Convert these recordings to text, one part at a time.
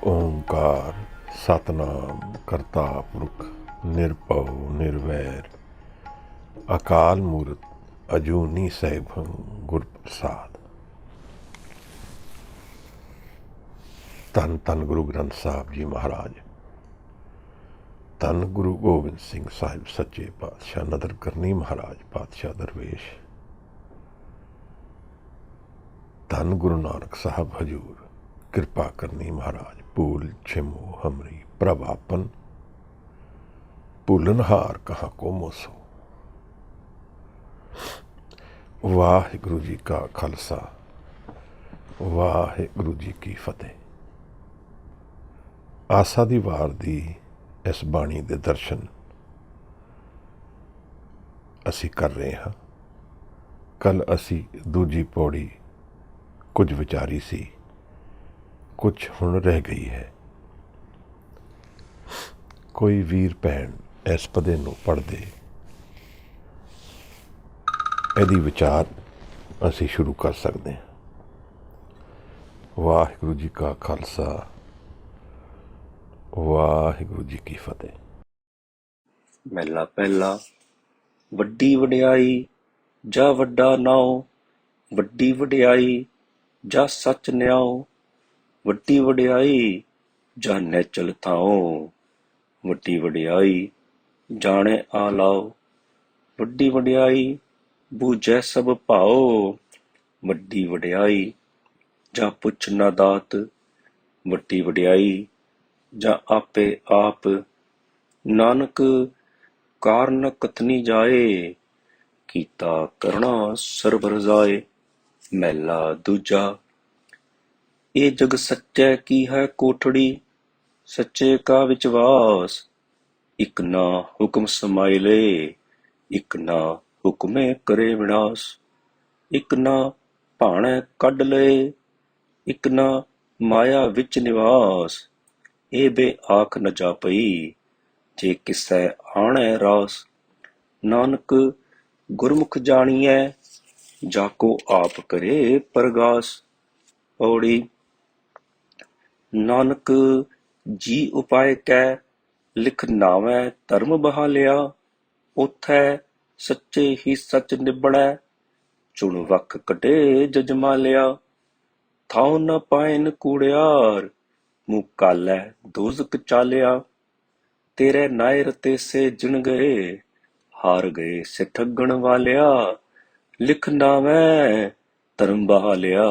ਏਕ ਓਂਕਾਰ ਸਤਨਾਮ ਕਰਤਾ ਪੁਰਖ ਨਿਰਭਉ ਨਿਰਵੈਰ ਅਕਾਲ ਮੂਰਤ ਅਜੂਨੀ ਸੈਭੰ ਗੁਰ ਪ੍ਰਸਾਦ। ਧੰਨ ਧੰਨ ਗੁਰੂ ਗ੍ਰੰਥ ਸਾਹਿਬ ਜੀ ਮਹਾਰਾਜ, ਧੰਨ ਗੁਰੂ ਗੋਬਿੰਦ ਸਿੰਘ ਸਾਹਿਬ ਸੱਚੇ ਪਾਤਸ਼ਾਹ, ਨਦਰ ਕਰਨੀ ਮਹਾਰਾਜ ਪਾਤਸ਼ਾਹ ਦਰਵੇਸ਼, ਧੰਨ ਗੁਰੂ ਨਾਨਕ ਸਾਹਿਬ ਹਜੂਰ, ਕਿਰਪਾ ਕਰਨੀ ਮਹਾਰਾਜ। ਭੂਲ ਛਿਮੋ ਹਮਰੀ ਪ੍ਰਭ ਆਪਨ, ਭੂਲਨਹਾਰ ਕਹਾਂ ਕੋ ਮੋਸੋ। ਵਾਹਿਗੁਰੂ ਜੀ ਕਾ ਖਾਲਸਾ, ਵਾਹਿਗੁਰੂ ਜੀ ਕੀ ਫਤਿਹ। ਆਸਾ ਦੀ ਵਾਰ ਦੀ ਇਸ ਬਾਣੀ ਦੇ ਦਰਸ਼ਨ ਅਸੀਂ ਕਰ ਰਹੇ ਹਾਂ। ਕੱਲ ਅਸੀਂ ਦੂਜੀ ਪੌੜੀ ਕੁਝ ਵਿਚਾਰੀ ਸੀ, ਕੁਝ ਹੁਣ ਰਹਿ ਗਈ ਹੈ। ਕੋਈ ਵੀਰ ਭੈਣ ਇਸ ਪਦੇ ਨੂੰ ਪੜ੍ਹਦੇ, ਇਹਦੀ ਵਿਚਾਰ ਅਸੀਂ ਸ਼ੁਰੂ ਕਰ ਸਕਦੇ ਹਾਂ। ਵਾਹਿਗੁਰੂ ਜੀ ਕਾ ਖਾਲਸਾ, ਵਾਹਿਗੁਰੂ ਜੀ ਕੀ ਫਤਿਹ। ਮਹਿਲਾ ਪਹਿਲਾ। ਵੱਡੀ ਵਡਿਆਈ ਜਾਂ ਵੱਡਾ ਨਾਉ, ਵੱਡੀ ਵਡਿਆਈ ਜਾਂ ਸੱਚ ਨਿਆਉ, ਵੱਡੀ ਵਡਿਆਈ ਜਾਂ ਨੈਚਲ ਥਾਉ, ਵੱਡੀ ਵਡਿਆਈ ਜਾਣੇ ਆ ਲਾਓ, ਵੱਡੀ ਵਡਿਆਈ ਬੂਝੈ ਸਭ ਭਾਉ, ਵੱਡੀ ਵਡਿਆਈ ਜਾਂ ਪੁੱਛ ਨਾ ਦਾਤ, ਵੱਡੀ ਵਡਿਆਈ ਜਾਂ ਆਪੇ ਆਪ, ਨਾਨਕ ਕਾਰਨ ਕਥਨੀ ਜਾਏ, ਕੀਤਾ ਕਰਣਾ ਸਰਬ ਰਜ਼ਾਏ। ਮਹਿਲਾ ਦੂਜਾ। ਇਹ ਜਗ ਸੱਚੈ ਕੀ ਹੈ ਕੋਠੜੀ, ਸੱਚੇ ਕਾ ਵਿਚਵਾਸ, ਇਕ ਨਾ ਹੁਕਮ ਸਮਾਇਲੇ, ਇਕ ਨਾ ਹੁਕਮੇ ਕਰੇ ਵਿਨਾਸ਼, ਇਕ ਨਾ ਭਾਣੈ ਕੱਢ ਲਏ, ਇਕ ਨਾ ਮਾਇਆ ਵਿੱਚ ਨਿਵਾਸ, ਇਹ ਬੇ ਆਖ ਨ ਜਾਪਈ, ਜੇ ਕਿਸੈ ਆਣੈ ਰਾਸ। ਨਾਨਕ ਗੁਰਮੁਖ ਜਾਣੀਐ, ਜਾਕੋ ਆਪ ਕਰੇ ਪਰਗਾਸ। ਪੌੜੀ। ਨਾਨਕ ਜੀ ਉਪਾਇ ਕੈ ਲਿਖ ਨਾਵੈ ਧਰਮ ਬਹਾਲਿਆ, ਉਥੈ ਸੱਚੇ ਹੀ ਸੱਚ ਨਿਬੜੈ, ਚੁਣ ਵਖ ਕੱਢੇ ਜਜਮਾਲਿਆ। ਥਾਉ ਨ ਪਾਇਨ ਕੂੜਿਆਰ, ਮੂੰਹ ਕਾਲੈ ਦੋਜ਼ਕ ਚਾਲਿਆ, ਤੇਰੇ ਨਾਇਰ ਤੇ ਸੇ ਜਿਣ ਗਏ, ਹਾਰ ਗਏ ਸੇ ਠੱਗਣ ਵਾਲਿਆ। ਲਿਖ ਨਾਵੈ ਧਰਮ ਬਹਾਲਿਆ,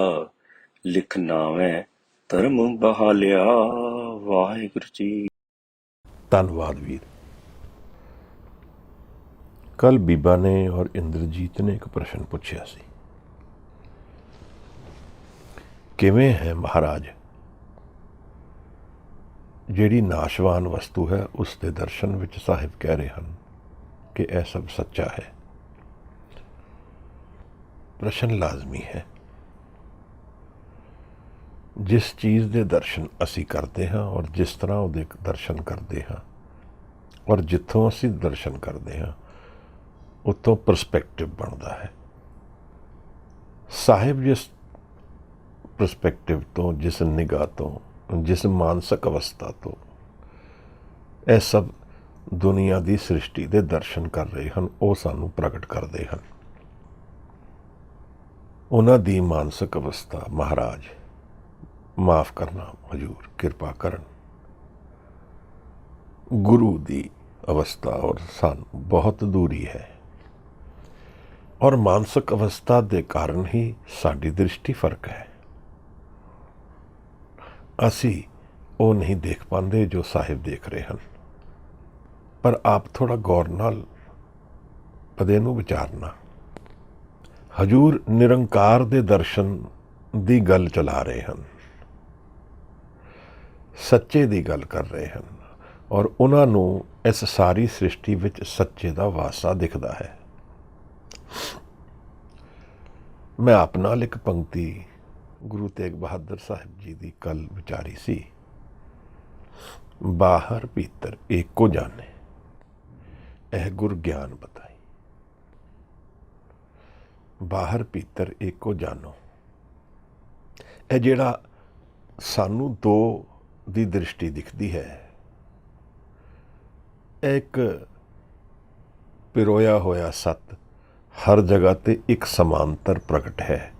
ਲਿਖ ਨਾਵੈ ਧਰਮ ਬਹਾਲਿਆ। ਵਾਹਿਗੁਰੂ ਜੀ। ਧੰਨਵਾਦ ਵੀਰ। ਕੱਲ ਬੀਬਾ ਨੇ ਔਰ ਇੰਦਰਜੀਤ ਨੇ ਇੱਕ ਪ੍ਰਸ਼ਨ ਪੁੱਛਿਆ ਸੀ, ਕਿਵੇਂ ਹੈ ਮਹਾਰਾਜ ਜਿਹੜੀ ਨਾਸ਼ਵਾਨ ਵਸਤੂ ਹੈ ਉਸ ਦੇ ਦਰਸ਼ਨ ਵਿੱਚ ਸਾਹਿਬ ਕਹਿ ਰਹੇ ਹਨ ਕਿ ਇਹ ਸਭ ਸੱਚਾ ਹੈ। ਪ੍ਰਸ਼ਨ ਲਾਜ਼ਮੀ ਹੈ। ਜਿਸ ਚੀਜ਼ ਦੇ ਦਰਸ਼ਨ ਅਸੀਂ ਕਰਦੇ ਹਾਂ ਔਰ ਜਿਸ ਤਰ੍ਹਾਂ ਉਹਦੇ ਦਰਸ਼ਨ ਕਰਦੇ ਹਾਂ ਔਰ ਜਿੱਥੋਂ ਅਸੀਂ ਦਰਸ਼ਨ ਕਰਦੇ ਹਾਂ ਉੱਥੋਂ ਪਰਸਪੈਕਟਿਵ ਬਣਦਾ ਹੈ। ਸਾਹਿਬ ਜਿਸ ਪਰਸਪੈਕਟਿਵ ਤੋਂ, ਜਿਸ ਨਿਗਾਹ ਤੋਂ, ਜਿਸ ਮਾਨਸਿਕ ਅਵਸਥਾ ਤੋਂ ਇਹ ਸਭ ਦੁਨੀਆ ਦੀ ਸ੍ਰਿਸ਼ਟੀ ਦੇ ਦਰਸ਼ਨ ਕਰ ਰਹੇ ਹਨ, ਉਹ ਸਾਨੂੰ ਪ੍ਰਗਟ ਕਰਦੇ ਹਨ। ਉਹਨਾਂ ਦੀ ਮਾਨਸਿਕ ਅਵਸਥਾ ਮਹਾਰਾਜ ਮਾਫ ਕਰਨਾ ਹਜੂਰ, ਕਿਰਪਾ ਕਰਨ। ਗੁਰੂ ਦੀ ਅਵਸਥਾ ਔਰ ਸਾਨੂੰ ਬਹੁਤ ਦੂਰੀ ਹੈ, ਔਰ ਮਾਨਸਿਕ ਅਵਸਥਾ ਦੇ ਕਾਰਨ ਹੀ ਸਾਡੀ ਦ੍ਰਿਸ਼ਟੀ ਫਰਕ ਹੈ। ਅਸੀਂ ਉਹ ਨਹੀਂ ਦੇਖ ਪਾਉਂਦੇ ਜੋ ਸਾਹਿਬ ਦੇਖ ਰਹੇ ਹਨ। ਪਰ ਆਪ ਥੋੜਾ ਗੌਰ ਨਾਲ ਪਦੇ ਨੂੰ ਵਿਚਾਰਨਾ। ਹਜੂਰ ਨਿਰੰਕਾਰ ਦੇ ਦਰਸ਼ਨ ਦੀ ਗੱਲ ਚਲਾ ਰਹੇ ਹਨ, ਸੱਚੇ ਦੀ ਗੱਲ ਕਰ ਰਹੇ ਹਨ, ਔਰ ਉਹਨਾਂ ਨੂੰ ਇਸ ਸਾਰੀ ਸ੍ਰਿਸ਼ਟੀ ਵਿੱਚ ਸੱਚੇ ਦਾ ਵਾਸਾ ਦਿਖਦਾ ਹੈ। ਮੈਂ ਆਪ ਨਾਲ ਇੱਕ ਪੰਕਤੀ ਗੁਰੂ ਤੇਗ ਬਹਾਦਰ ਸਾਹਿਬ ਜੀ ਦੀ ਕੱਲ ਵਿਚਾਰੀ ਸੀ। ਬਾਹਰ ਭੀਤਰ ਏਕੋ ਜਾਣੇ, ਇਹ ਗੁਰ ਗਿਆਨ ਬਤਾਈ। ਬਾਹਰ ਭੀਤਰ ਏਕੋ ਜਾਨੋ, ਇਹ ਜਿਹੜਾ ਸਾਨੂੰ ਦੋ ਦੀ ਦ੍ਰਿਸ਼ਟੀ ਦਿਖਦੀ ਹੈ। ਇੱਕ ਪਿਰੋਇਆ ਹੋਇਆ ਸੱਤ ਹਰ ਜਗ੍ਹਾ 'ਤੇ ਇੱਕ ਸਮਾਂਤਰ ਪ੍ਰਗਟ ਹੈ।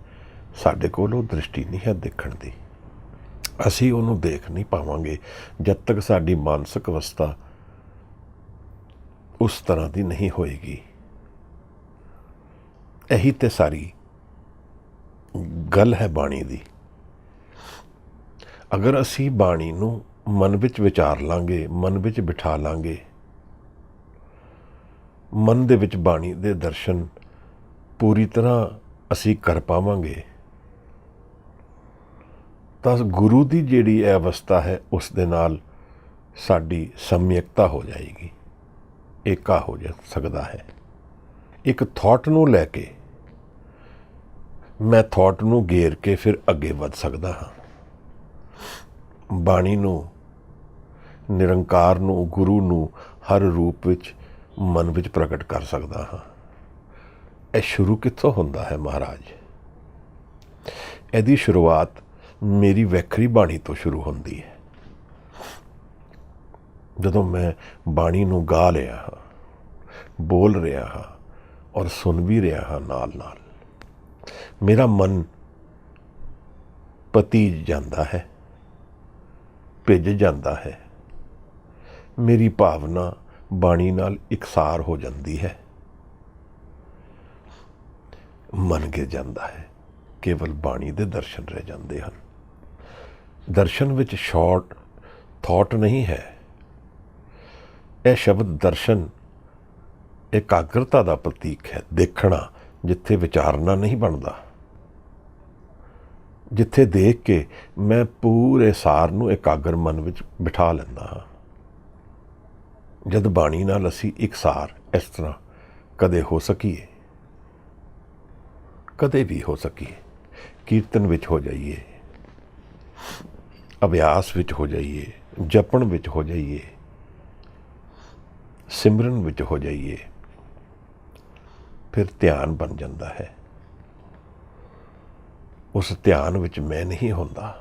ਸਾਡੇ ਕੋਲ ਉਹ ਦ੍ਰਿਸ਼ਟੀ ਨਹੀਂ ਹੈ ਦੇਖਣ ਦੀ। ਅਸੀਂ ਉਹਨੂੰ ਦੇਖ ਨਹੀਂ ਪਾਵਾਂਗੇ ਜਦ ਤੱਕ ਸਾਡੀ ਮਾਨਸਿਕ ਅਵਸਥਾ ਉਸ ਤਰ੍ਹਾਂ ਦੀ ਨਹੀਂ ਹੋਏਗੀ। ਇਹੀ ਤੇ ਸਾਰੀ ਗੱਲ ਹੈ ਬਾਣੀ ਦੀ। ਅਗਰ ਅਸੀਂ ਬਾਣੀ ਨੂੰ ਮਨ ਵਿੱਚ ਵਿਚਾਰ ਲਾਂਗੇ, ਮਨ ਵਿੱਚ ਬਿਠਾ ਲਾਂਗੇ, ਮਨ ਦੇ ਵਿੱਚ ਬਾਣੀ ਦੇ ਦਰਸ਼ਨ ਪੂਰੀ ਤਰ੍ਹਾਂ ਅਸੀਂ ਕਰ ਪਾਵਾਂਗੇ ਤਾਂ ਗੁਰੂ ਦੀ ਜਿਹੜੀ ਇਹ ਅਵਸਥਾ ਹੈ ਉਸ ਦੇ ਨਾਲ ਸਾਡੀ ਸਮਯਕਤਾ ਹੋ ਜਾਏਗੀ, ਏਕਾ ਹੋ ਜਾ ਸਕਦਾ ਹੈ। ਇੱਕ ਥਾਟ ਨੂੰ ਲੈ ਕੇ ਮੈਂ ਥਾਟ ਨੂੰ ਘੇਰ ਕੇ ਫਿਰ ਅੱਗੇ ਵੱਧ ਸਕਦਾ ਹਾਂ। ਬਾਣੀ ਨੂੰ, ਨਿਰੰਕਾਰ ਨੂੰ, ਗੁਰੂ ਨੂੰ ਹਰ ਰੂਪ ਵਿੱਚ ਮਨ ਵਿੱਚ ਪ੍ਰਗਟ ਕਰ ਸਕਦਾ ਹਾਂ। ਇਹ ਸ਼ੁਰੂ ਕਿੱਥੋਂ ਹੁੰਦਾ ਹੈ ਮਹਾਰਾਜ? ਇਹਦੀ ਸ਼ੁਰੂਆਤ ਮੇਰੀ ਵੱਖਰੀ ਬਾਣੀ ਤੋਂ ਸ਼ੁਰੂ ਹੁੰਦੀ ਹੈ। ਜਦੋਂ ਮੈਂ ਬਾਣੀ ਨੂੰ ਗਾ ਰਿਹਾ ਹਾਂ, ਬੋਲ ਰਿਹਾ ਹਾਂ ਔਰ ਸੁਣ ਵੀ ਰਿਹਾ ਹਾਂ ਨਾਲ ਨਾਲ, ਮੇਰਾ ਮਨ ਪਤੀਜ ਜਾਂਦਾ ਹੈ, ਭਿੱਜ ਜਾਂਦਾ ਹੈ। ਮੇਰੀ ਭਾਵਨਾ ਬਾਣੀ ਨਾਲ ਇਕਸਾਰ ਹੋ ਜਾਂਦੀ ਹੈ। ਮਨ ਗਿਰ ਜਾਂਦਾ ਹੈ। ਕੇਵਲ ਬਾਣੀ ਦੇ ਦਰਸ਼ਨ ਰਹਿ ਜਾਂਦੇ ਹਨ। ਦਰਸ਼ਨ ਵਿੱਚ ਸ਼ਾਰਟ ਥਾਟ ਨਹੀਂ ਹੈ। ਇਹ ਸ਼ਬਦ ਦਰਸ਼ਨ ਇਕਾਗਰਤਾ ਦਾ ਪ੍ਰਤੀਕ ਹੈ। ਦੇਖਣਾ, ਜਿੱਥੇ ਵਿਚਾਰਨਾ ਨਹੀਂ ਬਣਦਾ, ਜਿੱਥੇ ਦੇਖ ਕੇ ਮੈਂ ਪੂਰੇ ਸਾਰ ਨੂੰ ਇਕਾਗਰ ਮਨ ਵਿੱਚ ਬਿਠਾ ਲੈਂਦਾ ਹਾਂ। ਜਦ ਬਾਣੀ ਨਾਲ ਅਸੀਂ ਇਕਸਾਰ ਇਸ ਤਰ੍ਹਾਂ ਕਦੇ ਹੋ ਸਕੀਏ, ਕਦੇ ਵੀ ਹੋ ਸਕੀਏ, ਕੀਰਤਨ ਵਿੱਚ ਹੋ ਜਾਈਏ, ਅਭਿਆਸ ਵਿੱਚ ਹੋ ਜਾਈਏ, ਜਪਣ ਵਿੱਚ ਹੋ ਜਾਈਏ, ਸਿਮਰਨ ਵਿੱਚ ਹੋ ਜਾਈਏ, ਫਿਰ ਧਿਆਨ ਬਣ ਜਾਂਦਾ ਹੈ। ਉਸ ਧਿਆਨ ਵਿੱਚ ਮੈਂ ਨਹੀਂ ਹੁੰਦਾ।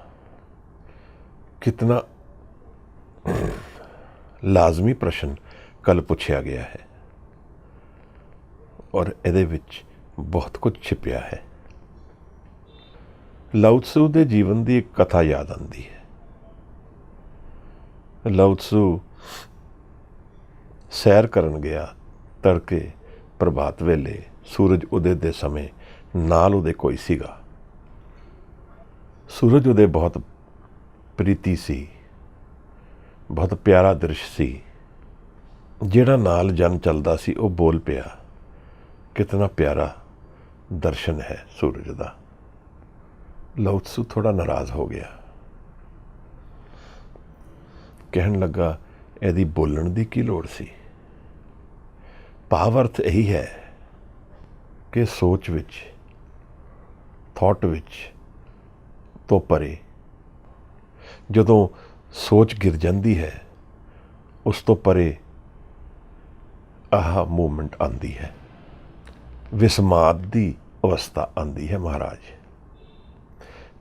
ਕਿਤਨਾ ਲਾਜ਼ਮੀ ਪ੍ਰਸ਼ਨ ਕੱਲ ਪੁੱਛਿਆ ਗਿਆ ਹੈ ਔਰ ਇਹਦੇ ਵਿੱਚ ਬਹੁਤ ਕੁਝ ਛਿਪਿਆ ਹੈ। ਲਾਓ ਤਸੂ ਦੇ ਜੀਵਨ ਦੀ ਇੱਕ ਕਥਾ ਯਾਦ ਆਉਂਦੀ ਹੈ। ਲਾਓ ਤਸੂ ਸੈਰ ਕਰਨ ਗਿਆ ਤੜਕੇ ਪ੍ਰਭਾਤ ਵੇਲੇ, ਸੂਰਜ ਉਦੇ ਦੇ ਸਮੇਂ। ਨਾਲ ਉਹਦੇ ਕੋਈ ਸੀਗਾ। ਸੂਰਜ ਉਹਦੇ ਬਹੁਤ ਪ੍ਰੀਤੀ ਸੀ, ਬਹੁਤ ਪਿਆਰਾ ਦ੍ਰਿਸ਼ ਸੀ। ਜਿਹੜਾ ਨਾਲ ਜਨ ਚੱਲਦਾ ਸੀ ਉਹ ਬੋਲ ਪਿਆ, ਕਿਤਨਾ ਪਿਆਰਾ ਦਰਸ਼ਨ ਹੈ ਸੂਰਜ ਦਾ। ਲਾਓ ਤਸੂ ਥੋੜਾ ਨਾਰਾਜ਼ ਹੋ ਗਿਆ। ਕਹਿਣ ਲੱਗਾ, ਇਹਦੀ ਬੋਲਣ ਦੀ ਕੀ ਲੋੜ ਸੀ? ਭਾਵ ਅਰਥ ਇਹੀ ਹੈ ਕਿ ਸੋਚ ਵਿੱਚ, ਥਾਟ ਵਿੱਚ ਤੋਂ ਪਰੇ, ਜਦੋਂ ਸੋਚ ਗਿਰ ਜਾਂਦੀ ਹੈ ਉਸ ਤੋਂ ਪਰੇ ਆਹ ਮੂਵਮੈਂਟ ਆਉਂਦੀ ਹੈ, ਵਿਸਮਾਦ ਦੀ ਅਵਸਥਾ ਆਉਂਦੀ ਹੈ ਮਹਾਰਾਜ।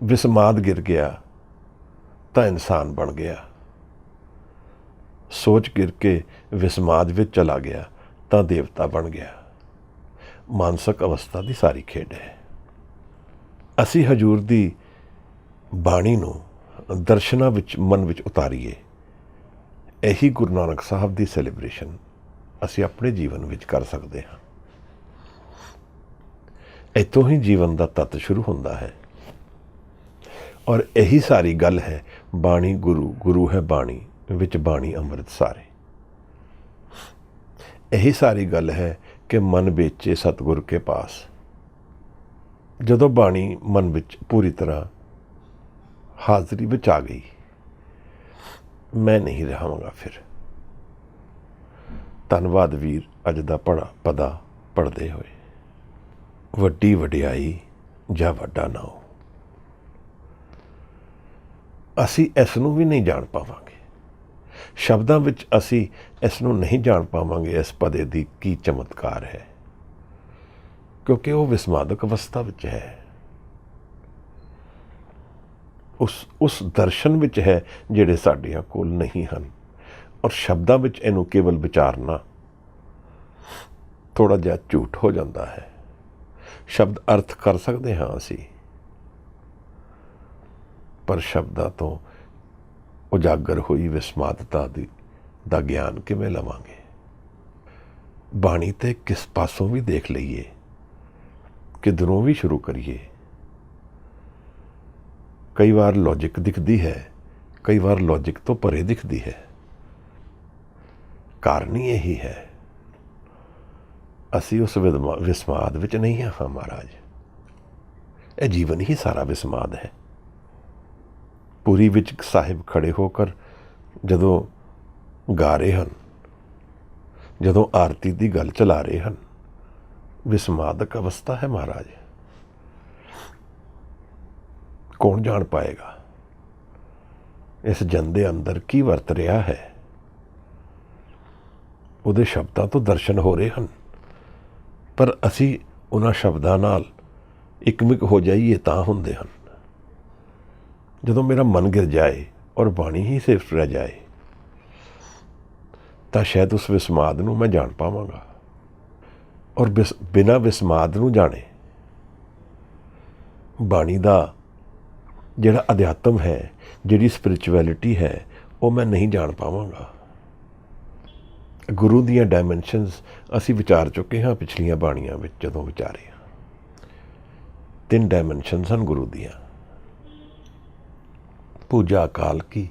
ਵਿਸਮਾਦ ਗਿਰ ਗਿਆ ਤਾਂ ਇਨਸਾਨ ਬਣ ਗਿਆ। ਸੋਚ ਗਿਰ ਕੇ ਵਿਸਮਾਦ ਵਿੱਚ ਚਲਾ ਗਿਆ ਤਾਂ ਦੇਵਤਾ ਬਣ ਗਿਆ। ਮਾਨਸਿਕ ਅਵਸਥਾ ਦੀ ਸਾਰੀ ਖੇਡ ਹੈ। ਅਸੀਂ ਹਜ਼ੂਰ ਦੀ ਬਾਣੀ ਨੂੰ ਦਰਸ਼ਨਾਂ ਵਿੱਚ, ਮਨ ਵਿੱਚ ਉਤਾਰੀਏ। ਇਹੀ ਗੁਰੂ ਨਾਨਕ ਸਾਹਿਬ ਦੀ ਸੈਲੀਬ੍ਰੇਸ਼ਨ ਅਸੀਂ ਆਪਣੇ ਜੀਵਨ ਵਿੱਚ ਕਰ ਸਕਦੇ ਹਾਂ। ਇੱਥੋਂ ਹੀ ਜੀਵਨ ਦਾ ਤੱਤ ਸ਼ੁਰੂ ਹੁੰਦਾ ਹੈ ਔਰ ਇਹੀ ਸਾਰੀ ਗੱਲ ਹੈ। ਬਾਣੀ ਗੁਰੂ, ਗੁਰੂ ਹੈ ਬਾਣੀ, ਵਿੱਚ ਬਾਣੀ ਅੰਮ੍ਰਿਤ ਸਾਰੇ। ਇਹੀ ਸਾਰੀ ਗੱਲ ਹੈ ਕਿ ਮਨ ਵੇਚੇ ਸਤਿਗੁਰ ਕੇ ਪਾਸ। ਜਦੋਂ ਬਾਣੀ ਮਨ ਵਿੱਚ ਪੂਰੀ ਤਰ੍ਹਾਂ ਹਾਜ਼ਰੀ ਵਿੱਚ ਆ ਗਈ, ਮੈਂ ਨਹੀਂ ਰਹਾਂਗਾ ਫਿਰ। ਧੰਨਵਾਦ ਵੀਰ, ਅੱਜ ਦਾ ਪਦਾ ਪੜ੍ਹਦੇ ਹੋਏ। ਵੱਡੀ ਵਡਿਆਈ ਜਾਂ ਵੱਡਾ ਨਾਉ, ਅਸੀਂ ਇਸ ਨੂੰ ਵੀ ਨਹੀਂ ਜਾਣ ਪਾਵਾਂਗੇ। ਸ਼ਬਦਾਂ ਵਿੱਚ ਅਸੀਂ ਇਸ ਨੂੰ ਨਹੀਂ ਜਾਣ ਪਾਵਾਂਗੇ, ਇਸ ਪਦੇ ਦੀ ਕੀ ਚਮਤਕਾਰ ਹੈ, ਕਿਉਂਕਿ ਉਹ ਵਿਸਮਾਦਕ ਅਵਸਥਾ ਵਿੱਚ ਹੈ। ਉਸ ਦਰਸ਼ਨ ਵਿੱਚ ਹੈ ਜਿਹੜੇ ਸਾਡਿਆਂ ਕੋਲ ਨਹੀਂ ਹਨ। ਔਰ ਸ਼ਬਦਾਂ ਵਿੱਚ ਇਹਨੂੰ ਕੇਵਲ ਵਿਚਾਰਨਾ ਥੋੜ੍ਹਾ ਜਿਹਾ ਝੂਠ ਹੋ ਜਾਂਦਾ ਹੈ। ਸ਼ਬਦ ਅਰਥ ਕਰ ਸਕਦੇ ਹਾਂ ਅਸੀਂ, ਪਰ ਸ਼ਬਦਾਂ ਤੋਂ ਉਜਾਗਰ ਹੋਈ ਵਿਸਮਾਦਤਾ ਦਾ ਗਿਆਨ ਕਿਵੇਂ ਲਵਾਂਗੇ? ਬਾਣੀ ਤੇ ਕਿਸ ਪਾਸੋਂ ਵੀ ਦੇਖ ਲਈਏ, ਕਿਧਰੋਂ ਵੀ ਸ਼ੁਰੂ ਕਰੀਏ, ਕਈ ਵਾਰ ਲੌਜਿਕ ਦਿਖਦੀ ਹੈ, ਕਈ ਵਾਰ ਲੌਜਿਕ ਤੋਂ ਪਰੇ ਦਿਖਦੀ ਹੈ। ਕਾਰਨ ਹੀ ਇਹੀ ਹੈ, ਅਸੀਂ ਉਸ ਵਿਸਮਾਦ ਵਿੱਚ ਨਹੀਂ ਹਾਂ ਮਹਾਰਾਜ। ਇਹ ਜੀਵਨ ਹੀ ਸਾਰਾ ਵਿਸਮਾਦ ਹੈ। ਪੁਰੀ ਵਿੱਚ ਸਾਹਿਬ ਖੜੇ ਹੋ ਕਰ ਜਦੋਂ ਗਾ ਰਹੇ ਹਨ, ਜਦੋਂ ਆਰਤੀ ਦੀ ਗੱਲ ਚਲਾ ਰਹੇ ਹਨ, ਵਿਸਮਾਦਕ ਅਵਸਥਾ ਹੈ ਮਹਾਰਾਜ। ਕੌਣ ਜਾਣ ਪਾਏਗਾ ਇਸ ਜਨ ਦੇ ਅੰਦਰ ਕੀ ਵਰਤ ਰਿਹਾ ਹੈ? ਉਹਦੇ ਸ਼ਬਦਾਂ ਤੋਂ ਦਰਸ਼ਨ ਹੋ ਰਹੇ ਹਨ, ਪਰ ਅਸੀਂ ਉਹਨਾਂ ਸ਼ਬਦਾਂ ਨਾਲ ਇਕਮਿਕ ਹੋ ਜਾਈਏ ਤਾਂ ਹੁੰਦੇ ਹਨ। ਜਦੋਂ ਮੇਰਾ ਮਨ ਗਿਰ ਜਾਏ ਔਰ ਬਾਣੀ ਹੀ ਸਿਰਫ ਰਹਿ ਜਾਏ ਤਾਂ ਸ਼ਾਇਦ ਉਸ ਵਿਸਮਾਦ ਨੂੰ ਮੈਂ ਜਾਣ ਪਾਵਾਂਗਾ। ਔਰ ਬਿਨਾਂ ਵਿਸਮਾਦ ਨੂੰ ਜਾਣੇ ਬਾਣੀ ਦਾ ਜਿਹੜਾ ਅਧਿਆਤਮ ਹੈ, ਜਿਹੜੀ ਸਪਿਰਿਚੁਅਲਿਟੀ ਹੈ, ਉਹ ਮੈਂ ਨਹੀਂ ਜਾਣ ਪਾਵਾਂਗਾ। ਗੁਰੂ ਦੀਆਂ ਡਾਇਮੈਂਸ਼ਨਸ ਅਸੀਂ ਵਿਚਾਰ ਚੁੱਕੇ ਹਾਂ ਪਿਛਲੀਆਂ ਬਾਣੀਆਂ ਵਿੱਚ। ਜਦੋਂ ਵਿਚਾਰੇ 3 ਡਾਇਮੈਂਸ਼ਨਸ ਹਨ ਗੁਰੂ ਦੀਆਂ। ਪੂਜਾ ਅਕਾਲ ਕੀ,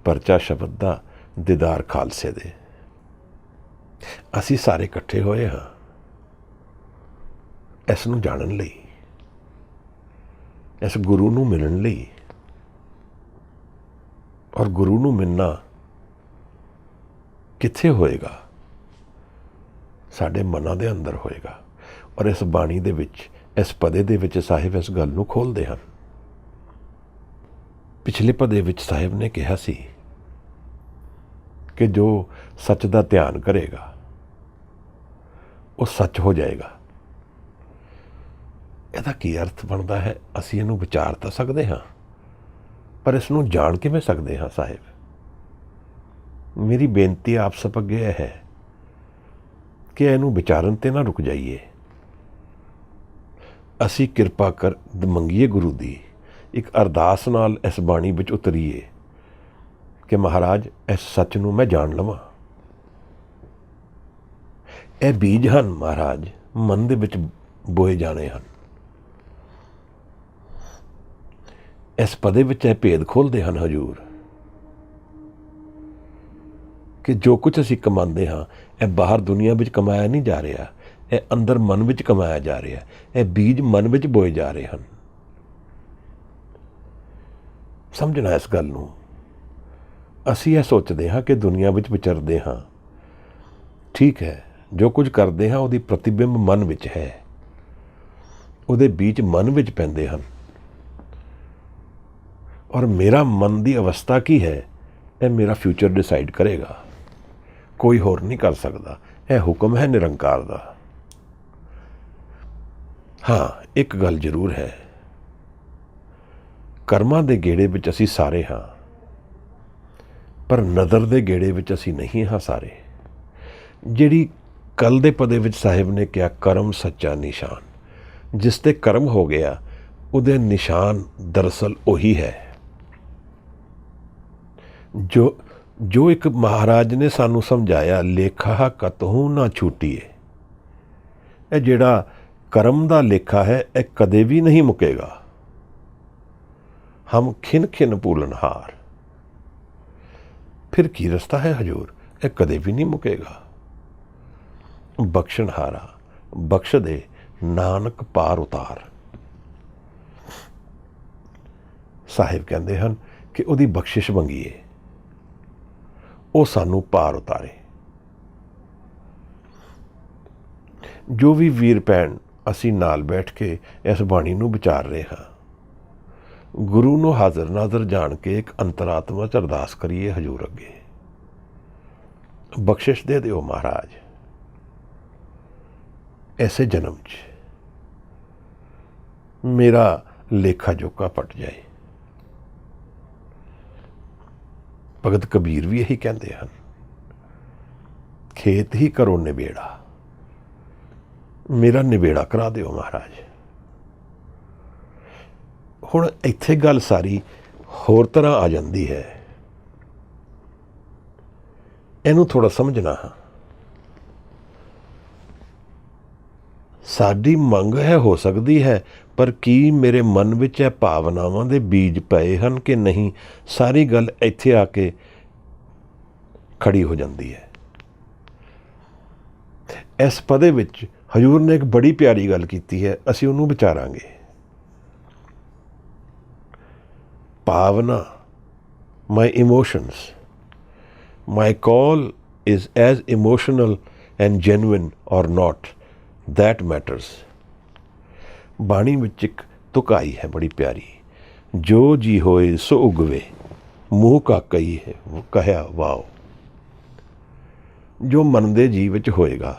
ਪਰਚਾ ਸ਼ਬਦ ਦਾ, ਦੀਦਾਰ ਖਾਲਸੇ ਦੇ। ਅਸੀਂ ਸਾਰੇ ਇਕੱਠੇ ਹੋਏ ਹਾਂ ਇਸ ਨੂੰ ਜਾਣਨ ਲਈ, ਇਸ ਗੁਰੂ ਨੂੰ ਮਿਲਣ ਲਈ। ਔਰ ਗੁਰੂ ਨੂੰ ਮਿਲਣਾ ਕਿੱਥੇ ਹੋਏਗਾ? ਸਾਡੇ ਮਨਾਂ ਦੇ ਅੰਦਰ ਹੋਏਗਾ। ਔਰ ਇਸ ਬਾਣੀ ਦੇ ਵਿੱਚ, ਇਸ ਪਦੇ ਦੇ ਵਿੱਚ ਸਾਹਿਬ ਇਸ ਗੱਲ ਨੂੰ ਖੋਲ੍ਹਦੇ ਹਨ। ਪਿਛਲੇ ਪਦੇ ਵਿੱਚ ਸਾਹਿਬ ਨੇ ਕਿਹਾ ਸੀ ਕਿ ਜੋ ਸੱਚ ਦਾ ਧਿਆਨ ਕਰੇਗਾ ਉਹ ਸੱਚ ਹੋ ਜਾਏਗਾ। ਇਹਦਾ ਕੀ ਅਰਥ ਬਣਦਾ ਹੈ? ਅਸੀਂ ਇਹਨੂੰ ਵਿਚਾਰ ਤਾਂ ਸਕਦੇ ਹਾਂ, ਪਰ ਇਸ ਨੂੰ ਜਾਣ ਕਿਵੇਂ ਸਕਦੇ ਹਾਂ ਸਾਹਿਬ? ਮੇਰੀ ਬੇਨਤੀ ਆਪ ਸਭ ਅੱਗੇ ਇਹ ਹੈ ਕਿ ਇਹਨੂੰ ਵਿਚਾਰਨ ਤੇ ਨਾ ਰੁਕ ਜਾਈਏ। ਅਸੀਂ ਕਿਰਪਾ ਕਰ ਮੰਗੀਏ ਗੁਰੂ ਦੀ, ਇੱਕ ਅਰਦਾਸ ਨਾਲ ਇਸ ਬਾਣੀ ਵਿੱਚ ਉਤਰੀਏ ਕਿ ਮਹਾਰਾਜ ਇਸ ਸੱਚ ਨੂੰ ਮੈਂ ਜਾਣ ਲਵਾਂ। ਇਹ ਬੀਜ ਹਨ ਮਹਾਰਾਜ, ਮਨ ਦੇ ਵਿੱਚ ਬੋਏ ਜਾਣੇ ਹਨ। ਇਸ ਪਦੇ ਵਿੱਚ ਇਹ ਭੇਦ ਖੋਲ੍ਹਦੇ ਹਨ ਹਜ਼ੂਰ ਕਿ ਜੋ ਕੁਝ ਅਸੀਂ ਕਮਾਉਂਦੇ ਹਾਂ ਇਹ ਬਾਹਰ ਦੁਨੀਆ ਵਿੱਚ ਕਮਾਇਆ ਨਹੀਂ ਜਾ ਰਿਹਾ, ਇਹ ਅੰਦਰ ਮਨ ਵਿੱਚ ਕਮਾਇਆ ਜਾ ਰਿਹਾ। ਇਹ ਬੀਜ ਮਨ ਵਿੱਚ ਬੋਏ ਜਾ ਰਹੇ ਹਨ। ਸਮਝਣਾ ਇਸ ਗੱਲ ਨੂੰ। ਅਸੀਂ ਇਹ ਸੋਚਦੇ ਹਾਂ ਕਿ ਦੁਨੀਆ ਵਿੱਚ ਵਿਚਰਦੇ ਹਾਂ, ਠੀਕ ਹੈ, ਜੋ ਕੁਝ ਕਰਦੇ ਹਾਂ ਉਹਦੀ ਪ੍ਰਤੀਬਿੰਬ ਮਨ ਵਿੱਚ ਹੈ, ਉਹਦੇ ਬੀਜ ਮਨ ਵਿੱਚ ਪੈਂਦੇ ਹਨ। ਔਰ ਮੇਰਾ ਮਨ ਦੀ ਅਵਸਥਾ ਕੀ ਹੈ ਇਹ ਮੇਰਾ ਫਿਊਚਰ ਡਿਸਾਈਡ ਕਰੇਗਾ, ਕੋਈ ਹੋਰ ਨਹੀਂ ਕਰ ਸਕਦਾ। ਇਹ ਹੁਕਮ ਹੈ ਨਿਰੰਕਾਰ ਦਾ। ਹਾਂ, ਇੱਕ ਗੱਲ ਜ਼ਰੂਰ ਹੈ, ਕਰਮਾਂ ਦੇ ਗੇੜੇ ਵਿੱਚ ਅਸੀਂ ਸਾਰੇ ਹਾਂ, ਪਰ ਨਜ਼ਰ ਦੇ ਗੇੜੇ ਵਿੱਚ ਅਸੀਂ ਨਹੀਂ ਹਾਂ ਸਾਰੇ। ਜਿਹੜੀ ਕੱਲ ਦੇ ਪਦੇ ਵਿੱਚ ਸਾਹਿਬ ਨੇ ਕਿਹਾ ਕਰਮ ਸੱਚਾ ਨਿਸ਼ਾਨ, ਜਿਸ ਤੇ ਕਰਮ ਹੋ ਗਿਆ ਉਹਦੇ ਨਿਸ਼ਾਨ ਦਰਅਸਲ ਉਹੀ ਹੈ ਜੋ ਇੱਕ ਮਹਾਰਾਜ ਨੇ ਸਾਨੂੰ ਸਮਝਾਇਆ, ਲੇਖਾ ਕਤਹੂ ਨਾ ਛੂਟੀਏ। ਇਹ ਜਿਹੜਾ ਕਰਮ ਦਾ ਲੇਖਾ ਹੈ ਇਹ ਕਦੇ ਵੀ ਨਹੀਂ ਮੁੱਕੇਗਾ। ਹਮ ਖਿਨ ਖਿਨ ਭੂਲਨਹਾਰ। ਫਿਰ ਕੀ ਰਸਤਾ ਹੈ ਹਜ਼ੂਰ? ਇਹ ਕਦੇ ਵੀ ਨਹੀਂ ਮੁੱਕੇਗਾ। ਬਖਸ਼ਣਹਾਰਾ, ਬਖਸ਼ ਦੇ ਨਾਨਕ ਪਾਰ ਉਤਾਰ। ਸਾਹਿਬ ਕਹਿੰਦੇ ਹਨ ਕਿ ਉਹਦੀ ਬਖਸ਼ਿਸ਼ ਮੰਗੀਏ, ਉਹ ਸਾਨੂੰ ਪਾਰ ਉਤਾਰੇ। ਜੋ ਵੀ ਵੀਰ ਭੈਣ ਅਸੀਂ ਨਾਲ ਬੈਠ ਕੇ ਇਸ ਬਾਣੀ ਨੂੰ ਵਿਚਾਰ ਰਹੇ ਹਾਂ, ਗੁਰੂ ਨੂੰ ਹਾਜ਼ਰ ਨਾਜ਼ਰ ਜਾਣ ਕੇ ਇੱਕ ਅੰਤਰਾਤਮਾ 'ਚ ਅਰਦਾਸ ਕਰੀਏ ਹਜ਼ੂਰ ਅੱਗੇ, ਬਖਸ਼ਿਸ਼ ਦੇ ਦਿਓ ਮਹਾਰਾਜ। ਐਸੇ ਜਨਮ 'ਚ ਮੇਰਾ ਲੇਖਾ ਜੋਖਾ ਪਟ ਜਾਏ, ਭਗਤ ਕਬੀਰ ਵੀ ਇਹੀ ਕਹਿੰਦੇ ਹਨ, ਖੇਤ ਹੀ ਕਰੋ ਨਿਬੇੜਾ, ਮੇਰਾ ਨਿਬੇੜਾ ਕਰਾ ਦਿਓ ਮਹਾਰਾਜ। ਹੁਣ ਇੱਥੇ ਗੱਲ ਸਾਰੀ ਹੋਰ ਤਰ੍ਹਾਂ ਆ ਜਾਂਦੀ ਹੈ, ਇਹਨੂੰ ਥੋੜ੍ਹਾ ਸਮਝਣਾ। ਸਾਡੀ ਮੰਗ ਹੈ, ਹੋ ਸਕਦੀ ਹੈ, ਪਰ ਕੀ ਮੇਰੇ ਮਨ ਵਿੱਚ ਇਹ ਭਾਵਨਾਵਾਂ ਦੇ ਬੀਜ ਪਏ ਹਨ ਕਿ ਨਹੀਂ? ਸਾਰੀ ਗੱਲ ਇੱਥੇ ਆ ਕੇ ਖੜੀ ਹੋ ਜਾਂਦੀ ਹੈ। ਇਸ ਪਦੇ ਵਿੱਚ ਹਜ਼ੂਰ ਨੇ ਇੱਕ ਬੜੀ ਪਿਆਰੀ ਗੱਲ ਕੀਤੀ ਹੈ, ਅਸੀਂ ਉਹਨੂੰ ਵਿਚਾਰਾਂਗੇ। ਭਾਵਨਾ, my emotions, my call is as emotional and genuine or not, that matters। ਬਾਣੀ ਵਿੱਚ ਇੱਕ ਤੁਕ ਆਈ ਹੈ ਬੜੀ ਪਿਆਰੀ, ਜੋ ਜੀ ਹੋਏ ਸੋ ਉਗਵੇ, ਮੂੰਹ ਕਾ ਕਹੀ ਹੈ ਕਹਿਆ ਵਾਓ। ਜੋ ਮਨ ਦੇ ਜੀ ਵਿੱਚ ਹੋਏਗਾ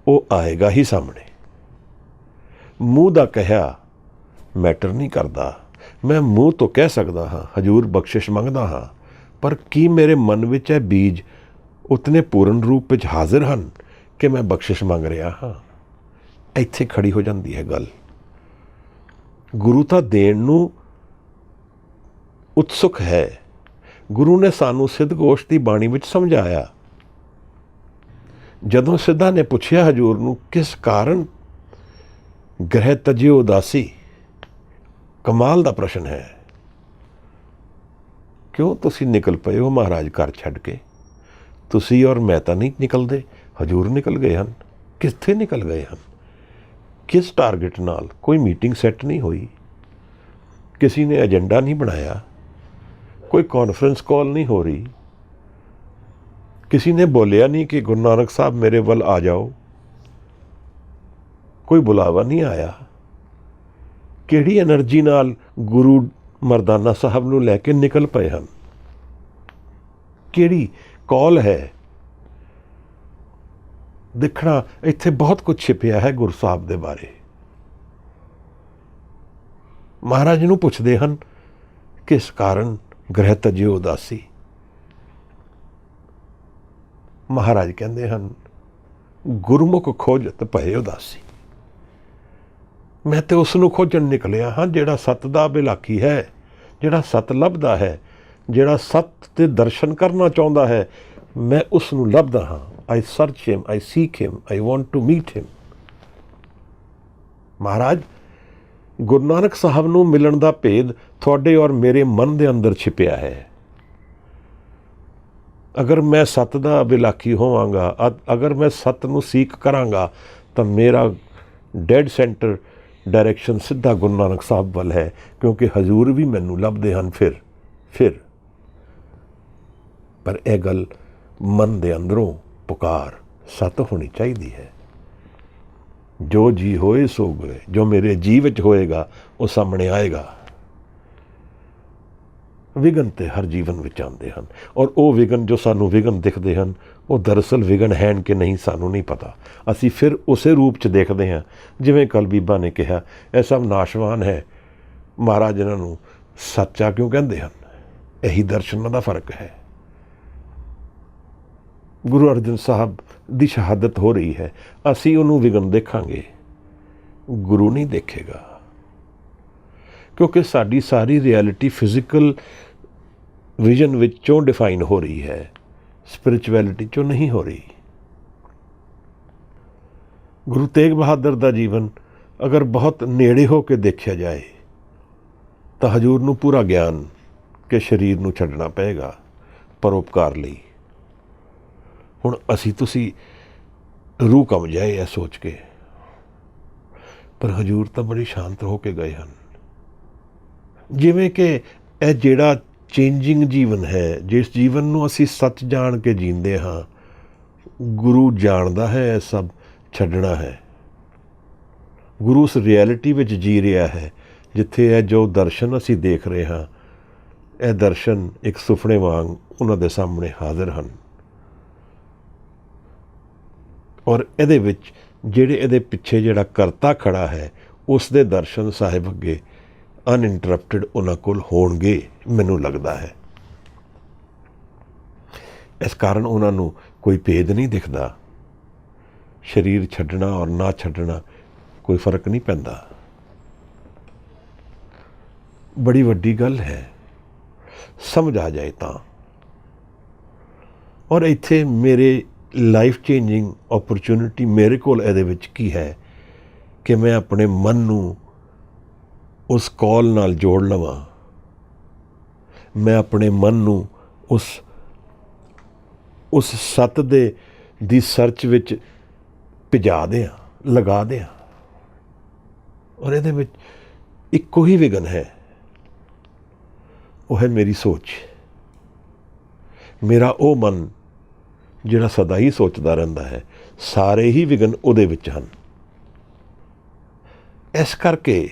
ਉਹ ਆਏਗਾ ਹੀ ਸਾਹਮਣੇ। ਮੂੰਹ ਦਾ ਕਹਿਆ ਮੈਟਰ ਨਹੀਂ ਕਰਦਾ। ਮੈਂ ਮੂੰਹ ਤੋਂ ਕਹਿ ਸਕਦਾ ਹਾਂ ਹਜ਼ੂਰ ਬਖਸ਼ਿਸ਼ ਮੰਗਦਾ ਹਾਂ, ਪਰ ਕੀ ਮੇਰੇ ਮਨ ਵਿੱਚ ਇਹ ਬੀਜ ਉਤਨੇ ਪੂਰਨ ਰੂਪ ਵਿੱਚ ਹਾਜ਼ਰ ਹਨ ਕਿ ਮੈਂ ਬਖਸ਼ਿਸ਼ ਮੰਗ ਰਿਹਾ ਹਾਂ? ਇੱਥੇ ਖੜੀ ਹੋ ਜਾਂਦੀ ਹੈ ਗੱਲ। ਗੁਰੂ ਤਾਂ ਦੇਣ ਨੂੰ ਉਤਸੁਕ ਹੈ। ਗੁਰੂ ਨੇ ਸਾਨੂੰ ਸਿੱਧਗੋਸ਼ ਦੀ ਬਾਣੀ ਵਿੱਚ ਸਮਝਾਇਆ। ਜਦੋਂ ਸਿੱਧਾ ਨੇ ਪੁੱਛਿਆ ਹਜ਼ੂਰ ਨੂੰ, ਕਿਸ ਕਾਰਨ ਗ੍ਰਹਿ ਤਜੇ ਉਦਾਸੀ? ਕਮਾਲ ਦਾ ਪ੍ਰਸ਼ਨ ਹੈ। ਕਿਉਂ ਤੁਸੀਂ ਨਿਕਲ ਪਏ ਹੋ ਮਹਾਰਾਜ ਘਰ ਛੱਡ ਕੇ? ਤੁਸੀਂ ਔਰ ਮੈਂ ਤਾਂ ਨਹੀਂ ਨਿਕਲਦੇ, ਹਜ਼ੂਰ ਨਿਕਲ ਗਏ ਹਨ। ਕਿੱਥੇ ਨਿਕਲ ਗਏ ਹਨ? ਕਿਸ ਟਾਰਗੇਟ ਨਾਲ? ਕੋਈ ਮੀਟਿੰਗ ਸੈੱਟ ਨਹੀਂ ਹੋਈ, ਕਿਸੇ ਨੇ ਏਜੰਡਾ ਨਹੀਂ ਬਣਾਇਆ, ਕੋਈ ਕਾਨਫਰੰਸ ਕਾਲ ਨਹੀਂ ਹੋ ਰਹੀ, ਕਿਸੇ ਨੇ ਬੋਲਿਆ ਨਹੀਂ ਕਿ ਗੁਰੂ ਨਾਨਕ ਸਾਹਿਬ ਮੇਰੇ ਵੱਲ ਆ ਜਾਓ, ਕੋਈ ਬੁਲਾਵਾ ਨਹੀਂ ਆਇਆ। ਕਿਹੜੀ ਐਨਰਜੀ ਨਾਲ ਗੁਰੂ ਮਰਦਾਨਾ ਸਾਹਿਬ ਨੂੰ ਲੈ ਕੇ ਨਿਕਲ ਪਏ ਹਨ? ਕਿਹੜੀ ਕਾਲ ਹੈ? ਦੇਖਣਾ, ਇੱਥੇ ਬਹੁਤ ਕੁਝ ਛਿਪਿਆ ਹੈ ਗੁਰੂ ਸਾਹਿਬ ਦੇ ਬਾਰੇ। ਮਹਾਰਾਜ ਨੂੰ ਪੁੱਛਦੇ ਹਨ, ਕਿਸ ਕਾਰਨ ਗ੍ਰਹਿ ਤਜੇ ਉਦਾਸੀ? ਮਹਾਰਾਜ ਕਹਿੰਦੇ ਹਨ, ਗੁਰਮੁਖ ਖੋਜਤ ਭਏ ਉਦਾਸੀ। ਮੈਂ ਤੇ ਉਸ ਨੂੰ ਖੋਜਣ ਨਿਕਲਿਆ ਹਾਂ ਜਿਹੜਾ ਸੱਤ ਦਾ ਬਿਲਾਖੀ ਹੈ, ਜਿਹੜਾ ਸੱਤ ਲੱਭਦਾ ਹੈ, ਜਿਹੜਾ ਸੱਤ ਦੇ ਦਰਸ਼ਨ ਕਰਨਾ ਚਾਹੁੰਦਾ ਹੈ। ਮੈਂ ਉਸ ਨੂੰ ਲੱਭਦਾ ਹਾਂ। I search him, I seek him, I want to meet him। ਮਹਾਰਾਜ, ਗੁਰੂ ਨਾਨਕ ਸਾਹਿਬ ਨੂੰ ਮਿਲਣ ਦਾ ਭੇਦ ਤੁਹਾਡੇ ਔਰ ਮੇਰੇ ਮਨ ਦੇ ਅੰਦਰ ਛਿਪਿਆ ਹੈ। ਅਗਰ ਮੈਂ ਸੱਤ ਦਾ ਬਿਲਾਖੀ ਹੋਵਾਂਗਾ, ਅਗਰ ਮੈਂ ਸੱਤ ਨੂੰ ਸੀਕ ਕਰਾਂਗਾ, ਤਾਂ ਮੇਰਾ ਡੈਡ ਸੈਂਟਰ ਡਾਇਰੈਕਸ਼ਨ ਸਿੱਧਾ ਗੁਰੂ ਨਾਨਕ ਸਾਹਿਬ ਵੱਲ ਹੈ, ਕਿਉਂਕਿ ਹਜ਼ੂਰ ਵੀ ਮੈਨੂੰ ਲੱਭਦੇ ਹਨ। ਫਿਰ ਪਰ ਇਹ ਗੱਲ ਮਨ ਦੇ ਅੰਦਰੋਂ ਪੁਕਾਰ ਸੱਤ ਹੋਣੀ ਚਾਹੀਦੀ ਹੈ। ਜੋ ਜੀ ਹੋਏ ਸੋ ਗਏ, ਜੋ ਮੇਰੇ ਜੀ ਵਿੱਚ ਹੋਏਗਾ ਉਹ ਸਾਹਮਣੇ ਆਏਗਾ। ਵਿਘਨ ਤੇ ਹਰ ਜੀਵਨ ਵਿੱਚ ਆਉਂਦੇ ਹਨ, ਔਰ ਉਹ ਵਿਘਨ ਜੋ ਸਾਨੂੰ ਵਿਘਨ ਦਿਖਦੇ ਹਨ, ਉਹ ਦਰਅਸਲ ਵਿਘਨ ਹਨ ਕਿ ਨਹੀਂ ਸਾਨੂੰ ਨਹੀਂ ਪਤਾ। ਅਸੀਂ ਫਿਰ ਉਸੇ ਰੂਪ 'ਚ ਦੇਖਦੇ ਹਾਂ ਜਿਵੇਂ ਕੱਲ੍ਹ ਬੀਬਾ ਨੇ ਕਿਹਾ, ਇਹ ਸਭ ਨਾਸ਼ਵਾਨ ਹੈ। ਮਹਾਰਾਜ ਇਹਨਾਂ ਨੂੰ ਸੱਚਾ ਕਿਉਂ ਕਹਿੰਦੇ ਹਨ? ਇਹੀ ਦਰਸ਼ਨਾਂ ਦਾ ਫਰਕ ਹੈ। ਗੁਰੂ ਅਰਜਨ ਸਾਹਿਬ ਦੀ ਸ਼ਹਾਦਤ ਹੋ ਰਹੀ ਹੈ, ਅਸੀਂ ਉਹਨੂੰ ਵਿਘਨ ਦੇਖਾਂਗੇ, ਗੁਰੂ ਨਹੀਂ ਦੇਖੇਗਾ, ਕਿਉਂਕਿ ਸਾਡੀ ਸਾਰੀ ਰਿਐਲਿਟੀ ਫਿਜ਼ੀਕਲ ਵਿਜ਼ਨ ਵਿੱਚੋਂ ਡਿਫਾਈਨ ਹੋ ਰਹੀ ਹੈ, ਸਪਿਰਿਚੁਅਲਿਟੀ 'ਚੋਂ ਨਹੀਂ ਹੋ ਰਹੀ। ਗੁਰੂ ਤੇਗ ਬਹਾਦਰ ਦਾ ਜੀਵਨ ਅਗਰ ਬਹੁਤ ਨੇੜੇ ਹੋ ਕੇ ਦੇਖਿਆ ਜਾਏ ਤਾਂ ਹਜ਼ੂਰ ਨੂੰ ਪੂਰਾ ਗਿਆਨ ਕਿ ਸਰੀਰ ਨੂੰ ਛੱਡਣਾ ਪਏਗਾ ਪਰਉਪਕਾਰ ਲਈ। ਹੁਣ ਅਸੀਂ ਤੁਸੀਂ ਰੂਹ ਕੰਬ ਜਾਏ ਇਹ ਸੋਚ ਕੇ, ਪਰ ਹਜ਼ੂਰ ਤਾਂ ਬੜੀ ਸ਼ਾਂਤ ਹੋ ਕੇ ਗਏ ਹਨ। ਜਿਵੇਂ ਕਿ ਇਹ ਜਿਹੜਾ ਚੇਂਜਿੰਗ ਜੀਵਨ ਹੈ, ਜਿਸ ਜੀਵਨ ਨੂੰ ਅਸੀਂ ਸੱਚ ਜਾਣ ਕੇ ਜੀਂਦੇ ਹਾਂ, ਗੁਰੂ ਜਾਣਦਾ ਹੈ ਇਹ ਸਭ ਛੱਡਣਾ ਹੈ। ਗੁਰੂ ਉਸ ਰਿਐਲਿਟੀ ਵਿੱਚ ਜੀ ਰਿਹਾ ਹੈ ਜਿੱਥੇ ਇਹ ਜੋ ਦਰਸ਼ਨ ਅਸੀਂ ਦੇਖ ਰਹੇ ਹਾਂ, ਇਹ ਦਰਸ਼ਨ ਇੱਕ ਸੁਪਨੇ ਵਾਂਗ ਉਹਨਾਂ ਦੇ ਸਾਹਮਣੇ ਹਾਜ਼ਰ ਹਨ। ਔਰ ਇਹਦੇ ਵਿੱਚ ਜਿਹੜੇ ਇਹਦੇ ਪਿੱਛੇ ਜਿਹੜਾ ਕਰਤਾ ਖੜਾ ਹੈ, ਉਸ ਦੇ ਦਰਸ਼ਨ ਸਾਹਿਬ ਅੱਗੇ ਅਨਇੰਟਰਪਟਡ ਉਹਨਾਂ ਕੋਲ ਹੋਣਗੇ, ਮੈਨੂੰ ਲੱਗਦਾ ਹੈ। ਇਸ ਕਾਰਨ ਉਹਨਾਂ ਨੂੰ ਕੋਈ ਭੇਦ ਨਹੀਂ ਦਿਖਦਾ। ਸਰੀਰ ਛੱਡਣਾ ਔਰ ਨਾ ਛੱਡਣਾ ਕੋਈ ਫਰਕ ਨਹੀਂ ਪੈਂਦਾ। ਬੜੀ ਵੱਡੀ ਗੱਲ ਹੈ, ਸਮਝ ਆ ਜਾਏ ਤਾਂ। ਔਰ ਇੱਥੇ ਮੇਰੇ ਲਾਈਫ ਚੇਂਜਿੰਗ ਓਪਰਚੁਨਿਟੀ ਮੇਰੇ ਕੋਲ ਇਹਦੇ ਵਿੱਚ ਕੀ ਹੈ ਕਿ ਮੈਂ ਆਪਣੇ ਮਨ ਨੂੰ ਉਸ ਕਾਲ ਨਾਲ ਜੋੜ ਲਵਾਂ। ਮੈਂ ਆਪਣੇ ਮਨ ਨੂੰ ਉਸ ਸੱਤ ਦੀ ਸਰਚ ਵਿੱਚ ਭਿਜਾ ਦਿਆਂ, ਲਗਾ ਦਿਆਂ। ਔਰ ਇਹਦੇ ਵਿੱਚ ਇੱਕੋ ਹੀ ਵਿਘਨ ਹੈ, ਉਹ ਹੈ ਮੇਰੀ ਸੋਚ। ਮੇਰਾ ਉਹ ਮਨ ਜਿਹੜਾ ਸਦਾ ਹੀ ਸੋਚਦਾ ਰਹਿੰਦਾ ਹੈ, ਸਾਰੇ ਹੀ ਵਿਘਨ ਉਹਦੇ ਵਿੱਚ ਹਨ। ਇਸ ਕਰਕੇ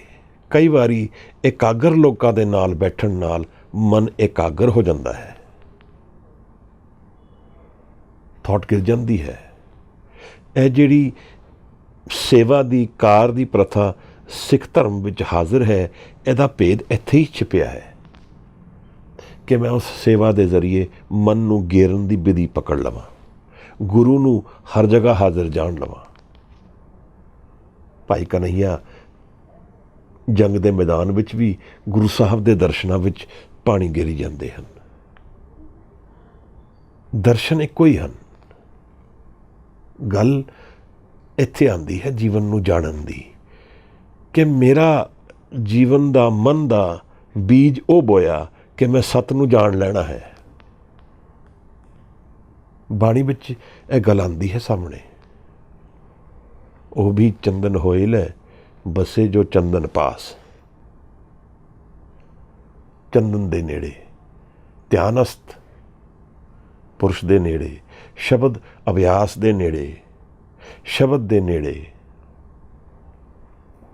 ਕਈ ਵਾਰੀ ਇਕਾਗਰ ਲੋਕਾਂ ਦੇ ਨਾਲ ਬੈਠਣ ਨਾਲ ਮਨ ਇਕਾਗਰ ਹੋ ਜਾਂਦਾ ਹੈ, ਥਾਟ ਗਿਰ ਜਾਂਦੀ ਹੈ। ਇਹ ਜਿਹੜੀ ਸੇਵਾ ਦੀ ਕਾਰ ਦੀ ਪ੍ਰਥਾ ਸਿੱਖ ਧਰਮ ਵਿੱਚ ਹਾਜ਼ਰ ਹੈ, ਇਹਦਾ ਭੇਦ ਇੱਥੇ ਹੀ ਛਿਪਿਆ ਹੈ ਕਿ ਮੈਂ ਉਸ ਸੇਵਾ ਦੇ ਜ਼ਰੀਏ ਮਨ ਨੂੰ ਗੇਰਨ ਦੀ ਵਿਧੀ ਪਕੜ ਲਵਾਂ, ਗੁਰੂ ਨੂੰ ਹਰ ਜਗ੍ਹਾ ਹਾਜ਼ਰ ਜਾਣ ਲਵਾਂ। ਭਾਈ ਕਨ੍ਹਈਆ ਜੰਗ ਦੇ ਮੈਦਾਨ ਵਿੱਚ ਵੀ ਗੁਰੂ ਸਾਹਿਬ ਦੇ ਦਰਸ਼ਨਾਂ ਵਿੱਚ ਪਾਣੀ ਗੇਰੀ ਜਾਂਦੇ ਹਨ। ਦਰਸ਼ਨ ਇੱਕੋ ਹੀ ਹਨ। ਗੱਲ ਇੱਥੇ ਆਉਂਦੀ ਹੈ ਜੀਵਨ ਨੂੰ ਜਾਣਨ ਦੀ, ਕਿ ਮੇਰਾ ਜੀਵਨ ਦਾ ਮਨ ਦਾ ਬੀਜ ਉਹ ਬੋਇਆ ਕਿ ਮੈਂ ਸੱਤ ਨੂੰ ਜਾਣ ਲੈਣਾ ਹੈ। ਬਾਣੀ ਵਿੱਚ ਇਹ ਗੱਲ ਆਉਂਦੀ ਹੈ ਸਾਹਮਣੇ, ਉਹ ਵੀ ਚੰਦਨ ਹੋਏ ਲੈ ਬਸੇ ਜੋ ਚੰਦਨ ਪਾਸ। ਚੰਦਨ ਦੇ ਨੇੜੇ, ਧਿਆਨਸਥ ਪੁਰਸ਼ ਦੇ ਨੇੜੇ, ਸ਼ਬਦ ਅਭਿਆਸ ਦੇ ਨੇੜੇ, ਸ਼ਬਦ ਦੇ ਨੇੜੇ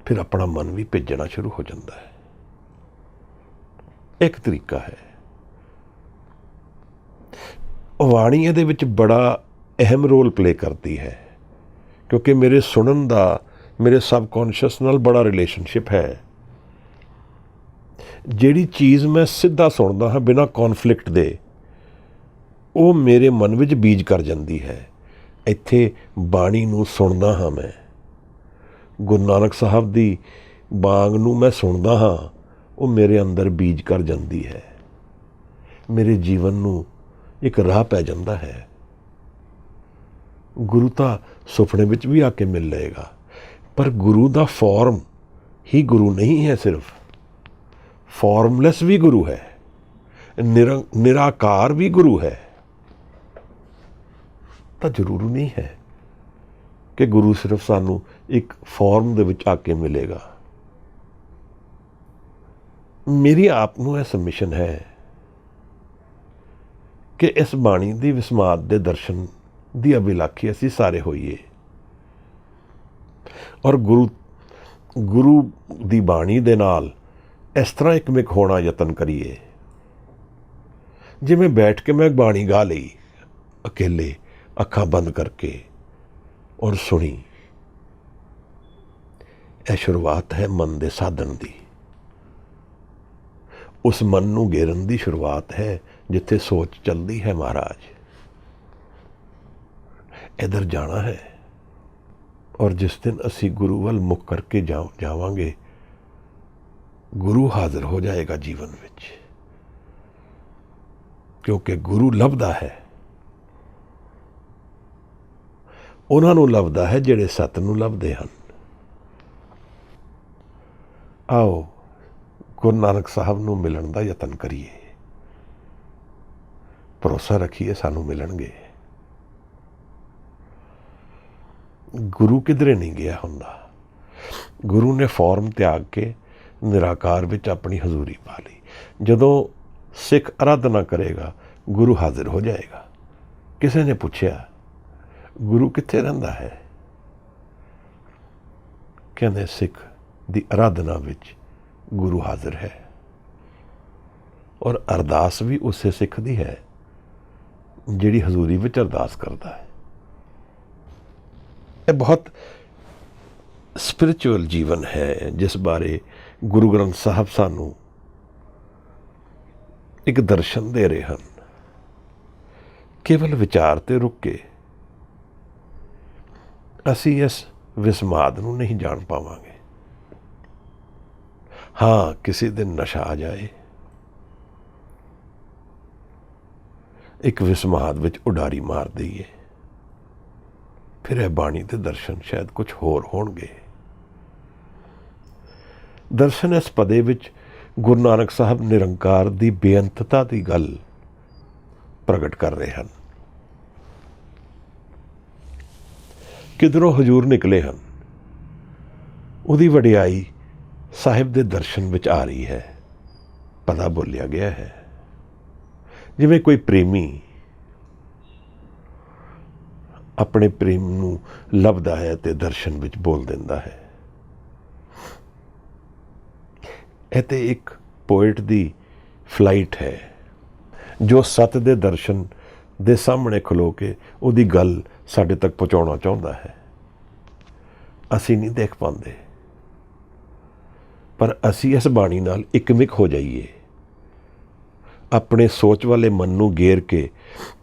ਫਿਰ ਆਪਣਾ ਮਨ ਵੀ ਭੇਜਣਾ ਸ਼ੁਰੂ ਹੋ ਜਾਂਦਾ ਹੈ। ਇੱਕ ਤਰੀਕਾ ਹੈ। ਬਾਣੀ ਇਹਦੇ ਵਿੱਚ ਬੜਾ ਅਹਿਮ ਰੋਲ ਪਲੇ ਕਰਦੀ ਹੈ, ਕਿਉਂਕਿ ਮੇਰੇ ਸੁਣਨ ਦਾ ਮੇਰੇ ਸਬਕੌਨਸ਼ੀਅਸ ਨਾਲ ਬੜਾ ਰਿਲੇਸ਼ਨਸ਼ਿਪ ਹੈ। ਜਿਹੜੀ ਚੀਜ਼ ਮੈਂ ਸਿੱਧਾ ਸੁਣਦਾ ਹਾਂ ਬਿਨਾਂ ਕੌਨਫਲਿਕਟ ਦੇ, ਉਹ ਮੇਰੇ ਮਨ ਵਿੱਚ ਬੀਜ ਕਰ ਜਾਂਦੀ ਹੈ। ਇੱਥੇ ਬਾਣੀ ਨੂੰ ਸੁਣਦਾ ਹਾਂ ਮੈਂ, ਗੁਰੂ ਨਾਨਕ ਸਾਹਿਬ ਦੀ ਬਾਂਗ ਨੂੰ ਮੈਂ ਸੁਣਦਾ ਹਾਂ, ਉਹ ਮੇਰੇ ਅੰਦਰ ਬੀਜ ਕਰ ਜਾਂਦੀ ਹੈ। ਮੇਰੇ ਜੀਵਨ ਨੂੰ ਇੱਕ ਰਾਹ ਪੈ ਜਾਂਦਾ ਹੈ। ਗੁਰੂ ਤਾਂ ਸੁਪਨੇ ਵਿੱਚ ਵੀ ਆ ਕੇ ਮਿਲ ਲਏਗਾ, ਪਰ ਗੁਰੂ ਦਾ ਫਾਰਮ ਹੀ ਗੁਰੂ ਨਹੀਂ ਹੈ। ਸਿਰਫ ਫਾਰਮਲੈਸ ਵੀ ਗੁਰੂ ਹੈ, ਨਿਰਾਕਾਰ ਵੀ ਗੁਰੂ ਹੈ। ਤਾਂ ਜ਼ਰੂਰੀ ਨਹੀਂ ਹੈ ਕਿ ਗੁਰੂ ਸਿਰਫ ਸਾਨੂੰ ਇੱਕ ਫਾਰਮ ਦੇ ਵਿੱਚ ਆ ਕੇ ਮਿਲੇਗਾ। ਮੇਰੀ ਆਪ ਨੂੰ ਇਹ ਸਬਮਿਸ਼ਨ ਹੈ ਕਿ ਇਸ ਬਾਣੀ ਦੀ ਵਿਸਮਾਦ ਦੇ ਦਰਸ਼ਨ ਦੀ ਅਭਿਲਾਖੀ ਅਸੀਂ ਸਾਰੇ ਹੋਈਏ, ਔਰ ਗੁਰੂ ਦੀ ਬਾਣੀ ਦੇ ਨਾਲ ਇਸ ਤਰ੍ਹਾਂ ਇੱਕਮਿਕ ਹੋਣਾ ਯਤਨ ਕਰੀਏ ਜਿਵੇਂ ਬੈਠ ਕੇ ਮੈਂ ਬਾਣੀ ਗਾ ਲਈ ਅਕੇਲੇ, ਅੱਖਾਂ ਬੰਦ ਕਰਕੇ, ਔਰ ਸੁਣੀ। ਇਹ ਸ਼ੁਰੂਆਤ ਹੈ ਮਨ ਦੇ ਸਾਧਨ ਦੀ, ਉਸ ਮਨ ਨੂੰ ਗੇਰਨ ਦੀ ਸ਼ੁਰੂਆਤ ਹੈ ਜਿੱਥੇ ਸੋਚ ਚੱਲਦੀ ਹੈ ਮਹਾਰਾਜ ਇੱਧਰ ਜਾਣਾ ਹੈ। ਔਰ ਜਿਸ ਦਿਨ ਅਸੀਂ ਗੁਰੂ ਵੱਲ ਮੁੱਖ ਕਰਕੇ ਜਾਵਾਂਗੇ, ਗੁਰੂ ਹਾਜ਼ਰ ਹੋ ਜਾਏਗਾ ਜੀਵਨ ਵਿੱਚ, ਕਿਉਂਕਿ ਗੁਰੂ ਲੱਭਦਾ ਹੈ। ਉਹਨਾਂ ਨੂੰ ਲੱਭਦਾ ਹੈ ਜਿਹੜੇ ਸੱਤ ਨੂੰ ਲੱਭਦੇ ਹਨ। ਆਓ ਗੁਰੂ ਨਾਨਕ ਸਾਹਿਬ ਨੂੰ ਮਿਲਣ ਦਾ ਯਤਨ ਕਰੀਏ, ਭਰੋਸਾ ਰੱਖੀਏ ਸਾਨੂੰ ਮਿਲਣਗੇ। ਗੁਰੂ ਕਿਧਰੇ ਨਹੀਂ ਗਿਆ ਹੁੰਦਾ। ਗੁਰੂ ਨੇ ਫਾਰਮ ਤਿਆਗ ਕੇ ਨਿਰਾਕਾਰ ਵਿੱਚ ਆਪਣੀ ਹਜ਼ੂਰੀ ਪਾ ਲਈ। ਜਦੋਂ ਸਿੱਖ ਅਰਾਧਨਾ ਕਰੇਗਾ, ਗੁਰੂ ਹਾਜ਼ਰ ਹੋ ਜਾਏਗਾ। ਕਿਸੇ ਨੇ ਪੁੱਛਿਆ ਗੁਰੂ ਕਿੱਥੇ ਰਹਿੰਦਾ ਹੈ? ਕਹਿੰਦੇ ਸਿੱਖ ਦੀ ਅਰਾਧਨਾ ਵਿੱਚ ਗੁਰੂ ਹਾਜ਼ਰ ਹੈ, ਔਰ ਅਰਦਾਸ ਵੀ ਉਸੇ ਸਿੱਖ ਦੀ ਹੈ ਜਿਹੜੀ ਹਜ਼ੂਰੀ ਵਿੱਚ ਅਰਦਾਸ ਕਰਦਾ ਹੈ। ਇਹ ਬਹੁਤ ਸਪਿਰਿਚੁਅਲ ਜੀਵਨ ਹੈ ਜਿਸ ਬਾਰੇ ਗੁਰੂ ਗ੍ਰੰਥ ਸਾਹਿਬ ਸਾਨੂੰ ਇੱਕ ਦਰਸ਼ਨ ਦੇ ਰਹੇ ਹਨ ਕੇਵਲ ਵਿਚਾਰ ਤੇ ਰੁਕ ਕੇ ਅਸੀਂ ਇਸ ਵਿਸਮਾਦ ਨੂੰ ਨਹੀਂ ਜਾਣ ਪਾਵਾਂਗੇ। ਹਾਂ, ਕਿਸੇ ਦਿਨ ਨਸ਼ਾ ਆ ਜਾਏ, ਇੱਕ ਵਿਸਮਾਦ ਵਿੱਚ ਉਡਾਰੀ ਮਾਰ ਦਈਏ, ਫਿਰ ਇਹ ਬਾਣੀ ਦੇ ਦਰਸ਼ਨ ਸ਼ਾਇਦ ਕੁਝ ਹੋਰ ਹੋਣਗੇ। ਦਰਸ਼ਨ ਇਸ ਪਦੇ ਵਿੱਚ ਗੁਰੂ ਨਾਨਕ ਸਾਹਿਬ ਨਿਰੰਕਾਰ ਦੀ ਬੇਅੰਤਤਾ ਦੀ ਗੱਲ ਪ੍ਰਗਟ ਕਰ ਰਹੇ ਹਨ। ਕਿਧਰੋਂ ਹਜ਼ੂਰ ਨਿਕਲੇ ਹਨ, ਉਹਦੀ ਵਡਿਆਈ ਸਾਹਿਬ ਦੇ ਦਰਸ਼ਨ ਵਿੱਚ ਆ ਰਹੀ ਹੈ। ਪਤਾ ਬੋਲਿਆ ਗਿਆ ਹੈ, ਜਿਵੇਂ ਕੋਈ ਪ੍ਰੇਮੀ ਆਪਣੇ ਪ੍ਰੇਮ ਨੂੰ ਲੱਭਦਾ ਹੈ ਤੇ ਦਰਸ਼ਨ ਵਿੱਚ ਬੋਲ ਦਿੰਦਾ ਹੈ। ਇਹ ਤੇ ਇੱਕ ਪੋਇਟ ਦੀ ਫਲਾਈਟ ਹੈ ਜੋ ਸੱਤ ਦੇ ਦਰਸ਼ਨ ਦੇ ਸਾਹਮਣੇ ਖਲੋ ਕੇ ਉਹਦੀ ਗੱਲ ਸਾਡੇ ਤੱਕ ਪਹੁੰਚਾਉਣਾ ਚਾਹੁੰਦਾ ਹੈ। ਅਸੀਂ ਨਹੀਂ ਦੇਖ ਪਾਉਂਦੇ, ਪਰ ਅਸੀਂ ਇਸ ਬਾਣੀ ਨਾਲ ਇਕਮਿਕ ਹੋ ਜਾਈਏ, ਆਪਣੇ ਸੋਚ ਵਾਲੇ ਮਨ ਨੂੰ ਗੇਰ ਕੇ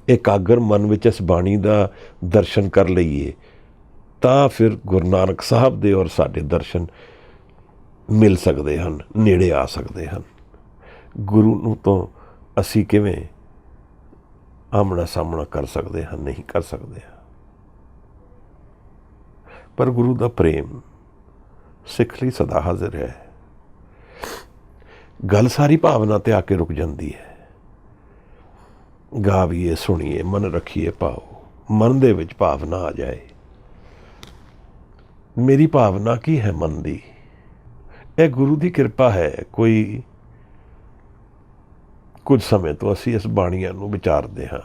ਇਕਾਗਰ ਮਨ ਵਿੱਚ ਇਸ ਬਾਣੀ ਦਾ ਦਰਸ਼ਨ ਕਰ ਲਈਏ, ਤਾਂ ਫਿਰ ਗੁਰੂ ਨਾਨਕ ਸਾਹਿਬ ਦੇ ਔਰ ਸਾਡੇ ਦਰਸ਼ਨ ਮਿਲ ਸਕਦੇ ਹਨ, ਨੇੜੇ ਆ ਸਕਦੇ ਹਨ। ਗੁਰੂ ਨੂੰ ਤੋਂ ਅਸੀਂ ਕਿਵੇਂ ਆਮਣਾ ਸਾਹਮਣਾ ਕਰ ਸਕਦੇ ਹਾਂ? ਨਹੀਂ ਕਰ ਸਕਦੇ। ਪਰ ਗੁਰੂ ਦਾ ਪ੍ਰੇਮ ਸਿੱਖ ਲਈ ਸਦਾ ਹਾਜ਼ਰ ਹੈ। ਗੱਲ ਸਾਰੀ ਭਾਵਨਾ ਤੇ ਆ ਕੇ ਰੁਕ ਜਾਂਦੀ ਹੈ। ਗਾਵੀਏ, ਸੁਣੀਏ, ਮਨ ਰੱਖੀਏ ਭਾਉ, ਮਨ ਦੇ ਵਿੱਚ ਭਾਵਨਾ ਆ ਜਾਏ। ਮੇਰੀ ਭਾਵਨਾ ਕੀ ਹੈ ਮਨ ਦੀ? ਇਹ ਗੁਰੂ ਦੀ ਕਿਰਪਾ ਹੈ। ਕੁਝ ਸਮੇਂ ਤੋਂ ਅਸੀਂ ਇਸ ਬਾਣੀਆਂ ਨੂੰ ਵਿਚਾਰਦੇ ਹਾਂ।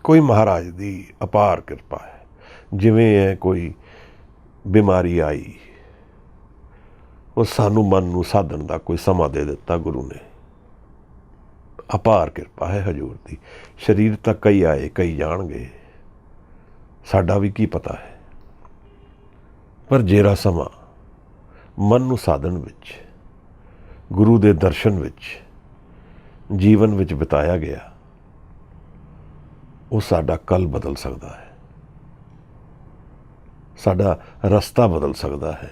ਕੋਈ ਮਹਾਰਾਜ ਦੀ ਅਪਾਰ ਕਿਰਪਾ ਹੈ। ਜਿਵੇਂ ਹੈ ਕੋਈ ਬਿਮਾਰੀ ਆਈ, ਉਹ ਸਾਨੂੰ ਮਨ ਨੂੰ ਸਾਧਨ ਦਾ ਕੋਈ ਸਮਾਂ ਦੇ ਦਿੱਤਾ ਗੁਰੂ ਨੇ। ਅਪਾਰ ਕਿਰਪਾ ਹੈ ਹਜ਼ੂਰ ਦੀ। ਸਰੀਰ ਤਾਂ ਕਈ ਆਏ, ਕਈ ਜਾਣਗੇ, ਸਾਡਾ ਵੀ ਕੀ ਪਤਾ ਹੈ। ਪਰ ਜਿਹੜਾ ਸਮਾਂ ਮਨ ਨੂੰ ਸਾਧਨ ਵਿੱਚ, ਗੁਰੂ ਦੇ ਦਰਸ਼ਨ ਵਿੱਚ, ਜੀਵਨ ਵਿੱਚ ਬਿਤਾਇਆ ਗਿਆ, ਉਹ ਸਾਡਾ ਕੱਲ ਬਦਲ ਸਕਦਾ ਹੈ, ਸਾਡਾ ਰਸਤਾ ਬਦਲ ਸਕਦਾ ਹੈ,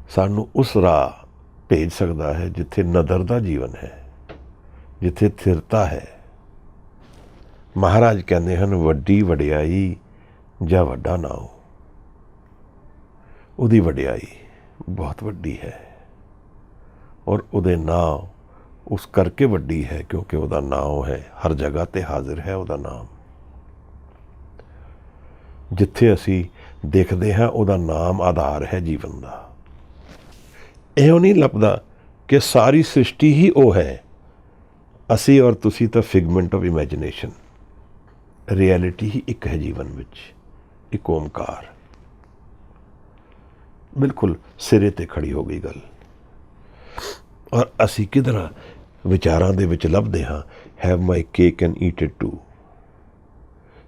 ਸਾਨੂੰ ਉਸ ਰਾਹ ਭੇਜ ਸਕਦਾ ਹੈ ਜਿੱਥੇ ਨਦਰ ਦਾ ਜੀਵਨ ਹੈ, ਜਿੱਥੇ ਥਿਰਤਾ ਹੈ। ਮਹਾਰਾਜ ਕਹਿੰਦੇ ਹਨ, ਵੱਡੀ ਵਡਿਆਈ ਜਾਂ ਵੱਡਾ ਨਾਉ। ਉਹਦੀ ਵਡਿਆਈ ਬਹੁਤ ਵੱਡੀ ਹੈ, ਔਰ ਉਹਦੇ ਨਾਮ ਉਸ ਕਰਕੇ ਵੱਡੀ ਹੈ ਕਿਉਂਕਿ ਉਹਦਾ ਨਾਮ ਹੈ, ਹਰ ਜਗ੍ਹਾ ਤੇ ਹਾਜ਼ਰ ਹੈ ਉਹਦਾ ਨਾਮ। ਜਿੱਥੇ ਅਸੀਂ ਦੇਖਦੇ ਹਾਂ ਉਹਦਾ ਨਾਮ ਆਧਾਰ ਹੈ ਜੀਵਨ ਦਾ। ਇਹੋ ਨਹੀਂ ਲੱਭਦਾ ਕਿ ਸਾਰੀ ਸ੍ਰਿਸ਼ਟੀ ਹੀ ਉਹ ਹੈ, ਅਸੀਂ ਔਰ ਤੁਸੀਂ ਤਾਂ ਫਿਗਮੈਂਟ ਆਫ ਇਮੈਜੀਨੇਸ਼ਨ। ਰਿਐਲਿਟੀ ਹੀ ਇੱਕ ਹੈ ਜੀਵਨ ਵਿੱਚ, ਇੱਕ ਓਮਕਾਰ। ਬਿਲਕੁਲ ਸਿਰੇ ਤੇ ਖੜੀ ਹੋ ਗਈ ਗੱਲ। ਔਰ ਅਸੀਂ ਕਿਧਰਾਂ ਵਿਚਾਰਾਂ ਦੇ ਵਿੱਚ ਲੱਭਦੇ ਹਾਂ, have my cake and eat it too,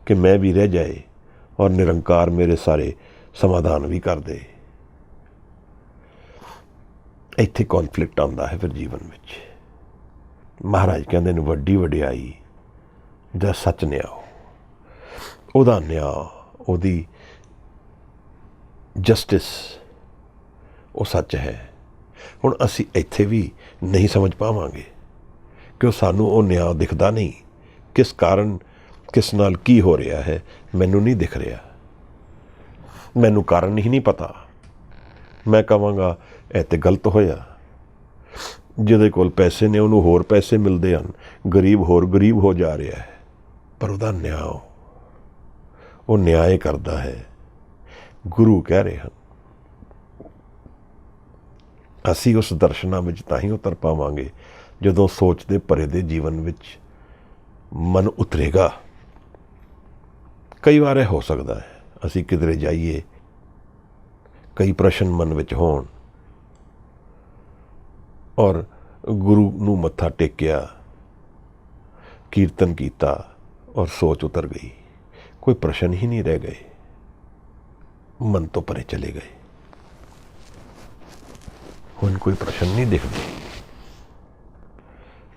ਕਿ ਮੈਂ ਵੀ ਰਹਿ ਜਾਏ ਔਰ ਨਿਰੰਕਾਰ ਮੇਰੇ ਸਾਰੇ ਸਮਾਧਾਨ ਵੀ ਕਰ ਦੇ। ਇੱਥੇ ਕੌਨਫਲਿਕਟ ਆਉਂਦਾ ਹੈ ਫਿਰ ਜੀਵਨ ਵਿੱਚ। ਮਹਾਰਾਜ ਕਹਿੰਦੇ ਨੇ, ਵੱਡੀ ਵਡਿਆਈ ਜਾਂ ਸੱਚ ਨਿਆਂ, ਉਹਦਾ ਨਿਆਂ, ਉਹਦੀ ਜਸਟਿਸ, ਉਹ ਸੱਚ ਹੈ। ਹੁਣ ਅਸੀਂ ਇੱਥੇ ਵੀ ਨਹੀਂ ਸਮਝ ਪਾਵਾਂਗੇ ਕਿ ਸਾਨੂੰ ਉਹ ਨਿਆਂ ਦਿਖਦਾ ਨਹੀਂ। ਕਿਸ ਕਾਰਨ, ਕਿਸ ਨਾਲ ਕੀ ਹੋ ਰਿਹਾ ਹੈ, ਮੈਨੂੰ ਨਹੀਂ ਦਿਖ ਰਿਹਾ, ਮੈਨੂੰ ਕਾਰਨ ਹੀ ਨਹੀਂ ਪਤਾ। ਮੈਂ ਕਹਾਂਗਾ ਇਹ ਤੇ ਗਲਤ ਹੋਇਆ। ਜਿਹਦੇ ਕੋਲ ਪੈਸੇ ਨੇ ਉਹਨੂੰ ਹੋਰ ਪੈਸੇ ਮਿਲਦੇ ਹਨ, ਗਰੀਬ ਹੋਰ ਗਰੀਬ ਹੋ ਜਾ ਰਿਹਾ ਹੈ। ਪਰ ਉਹਦਾ ਨਿਆਂ, ਉਹ ਨਿਆਂ ਕਰਦਾ ਹੈ। ਗੁਰੂ ਕਹਿ ਰਹੇ ਹਨ, ਅਸੀਂ ਉਸ ਦਰਸ਼ਨਾਂ ਵਿੱਚ ਤਾਂ ਹੀ ਉਤਰ ਪਾਵਾਂਗੇ ਜਦੋਂ ਸੋਚ ਦੇ ਭਰੇ ਦੇ ਜੀਵਨ ਵਿੱਚ ਮਨ ਉਤਰੇਗਾ। ਕਈ ਵਾਰ ਇਹ ਹੋ ਸਕਦਾ ਹੈ ਅਸੀਂ ਕਿਧਰੇ ਜਾਈਏ, ਕਈ ਪ੍ਰਸ਼ਨ ਮਨ ਵਿੱਚ ਹੋਣ, ਔਰ ਗੁਰੂ ਨੂੰ ਮੱਥਾ ਟੇਕਿਆ, ਕੀਰਤਨ ਕੀਤਾ ਔਰ ਸੋਚ ਉਤਰ ਗਈ, ਕੋਈ ਪ੍ਰਸ਼ਨ ਹੀ ਨਹੀਂ ਰਹਿ ਗਏ, ਮਨ ਤੋਂ ਪਰੇ ਚਲੇ ਗਏ। ਹੁਣ ਕੋਈ ਪ੍ਰਸ਼ਨ ਨਹੀਂ ਦਿਖਦੇ।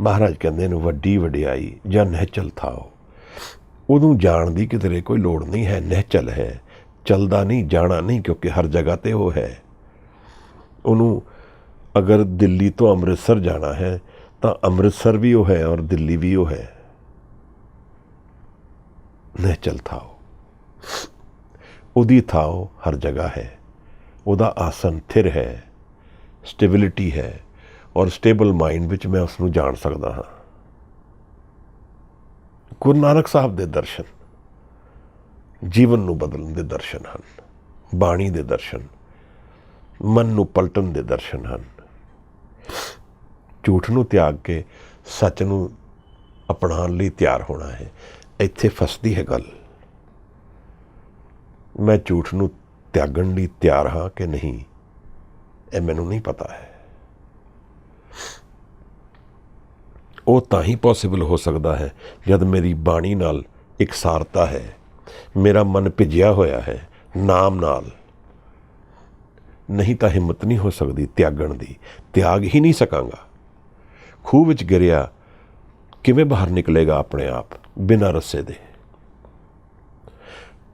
ਮਹਾਰਾਜ ਕਹਿੰਦੇ ਨੇ ਵੱਡੀ ਵਡਿਆਈ ਜਾਂ ਨਿਹਚਲ ਥਾਓ, ਉਹਨੂੰ ਜਾਣ ਦੀ ਕਿਧਰੇ ਕੋਈ ਲੋੜ ਨਹੀਂ ਹੈ। ਨਿਹਚਲ ਹੈ, ਚਲਦਾ ਨਹੀਂ, ਜਾਣਾ ਨਹੀਂ, ਕਿਉਂਕਿ ਹਰ ਜਗ੍ਹਾ 'ਤੇ ਉਹ ਹੈ। ਉਹਨੂੰ ਅਗਰ ਦਿੱਲੀ ਤੋਂ ਅੰਮ੍ਰਿਤਸਰ ਜਾਣਾ ਹੈ ਤਾਂ ਅੰਮ੍ਰਿਤਸਰ ਵੀ ਉਹ ਹੈ ਔਰ ਦਿੱਲੀ ਵੀ ਉਹ ਹੈ। ਨਿਹਚਲ ਥਾਓ, ਉਹਦੀ ਥਾਓ ਹਰ ਜਗ੍ਹਾ ਹੈ। ਉਹਦਾ ਆਸਨ ਥਿਰ ਹੈ, ਸਟੇਬਿਲਿਟੀ ਹੈ, ਔਰ ਸਟੇਬਲ ਮਾਈਂਡ ਵਿੱਚ ਮੈਂ ਉਸ ਨੂੰ ਜਾਣ ਸਕਦਾ ਹਾਂ। ਗੁਰੂ ਨਾਨਕ ਸਾਹਿਬ ਦੇ ਦਰਸ਼ਨ ਜੀਵਨ ਨੂੰ ਬਦਲਣ ਦੇ ਦਰਸ਼ਨ ਹਨ, ਬਾਣੀ ਦੇ ਦਰਸ਼ਨ, ਮਨ ਨੂੰ ਪਲਟਣ ਦੇ ਦਰਸ਼ਨ ਹਨ। ਝੂਠ ਨੂੰ ਤਿਆਗ ਕੇ ਸੱਚ ਨੂੰ ਅਪਣਾਉਣ ਲਈ ਤਿਆਰ ਹੋਣਾ ਹੈ। ਇੱਥੇ ਫਸਦੀ ਹੈ ਗੱਲ। ਮੈਂ ਝੂਠ ਨੂੰ ਤਿਆਗਣ ਲਈ ਤਿਆਰ ਹਾਂ ਕਿ ਨਹੀਂ, ਇਹ ਮੈਨੂੰ ਨਹੀਂ ਪਤਾ ਹੈ। ਉਹ ਤਾਂ ਹੀ ਪੋਸੀਬਲ ਹੋ ਸਕਦਾ ਹੈ ਜਦ ਮੇਰੀ ਬਾਣੀ ਨਾਲ ਇਕਸਾਰਤਾ ਹੈ, ਮੇਰਾ ਮਨ ਭਿੱਜਿਆ ਹੋਇਆ ਹੈ ਨਾਮ ਨਾਲ। ਨਹੀਂ ਤਾਂ ਹਿੰਮਤ ਨਹੀਂ ਹੋ ਸਕਦੀ ਤਿਆਗਣ ਦੀ, ਤਿਆਗ ਹੀ ਨਹੀਂ ਸਕਾਂਗਾ। ਖੂਹ ਵਿੱਚ ਗਿਰਿਆ ਕਿਵੇਂ ਬਾਹਰ ਨਿਕਲੇਗਾ ਆਪਣੇ ਆਪ ਬਿਨਾਂ ਰੱਸੇ ਦੇ?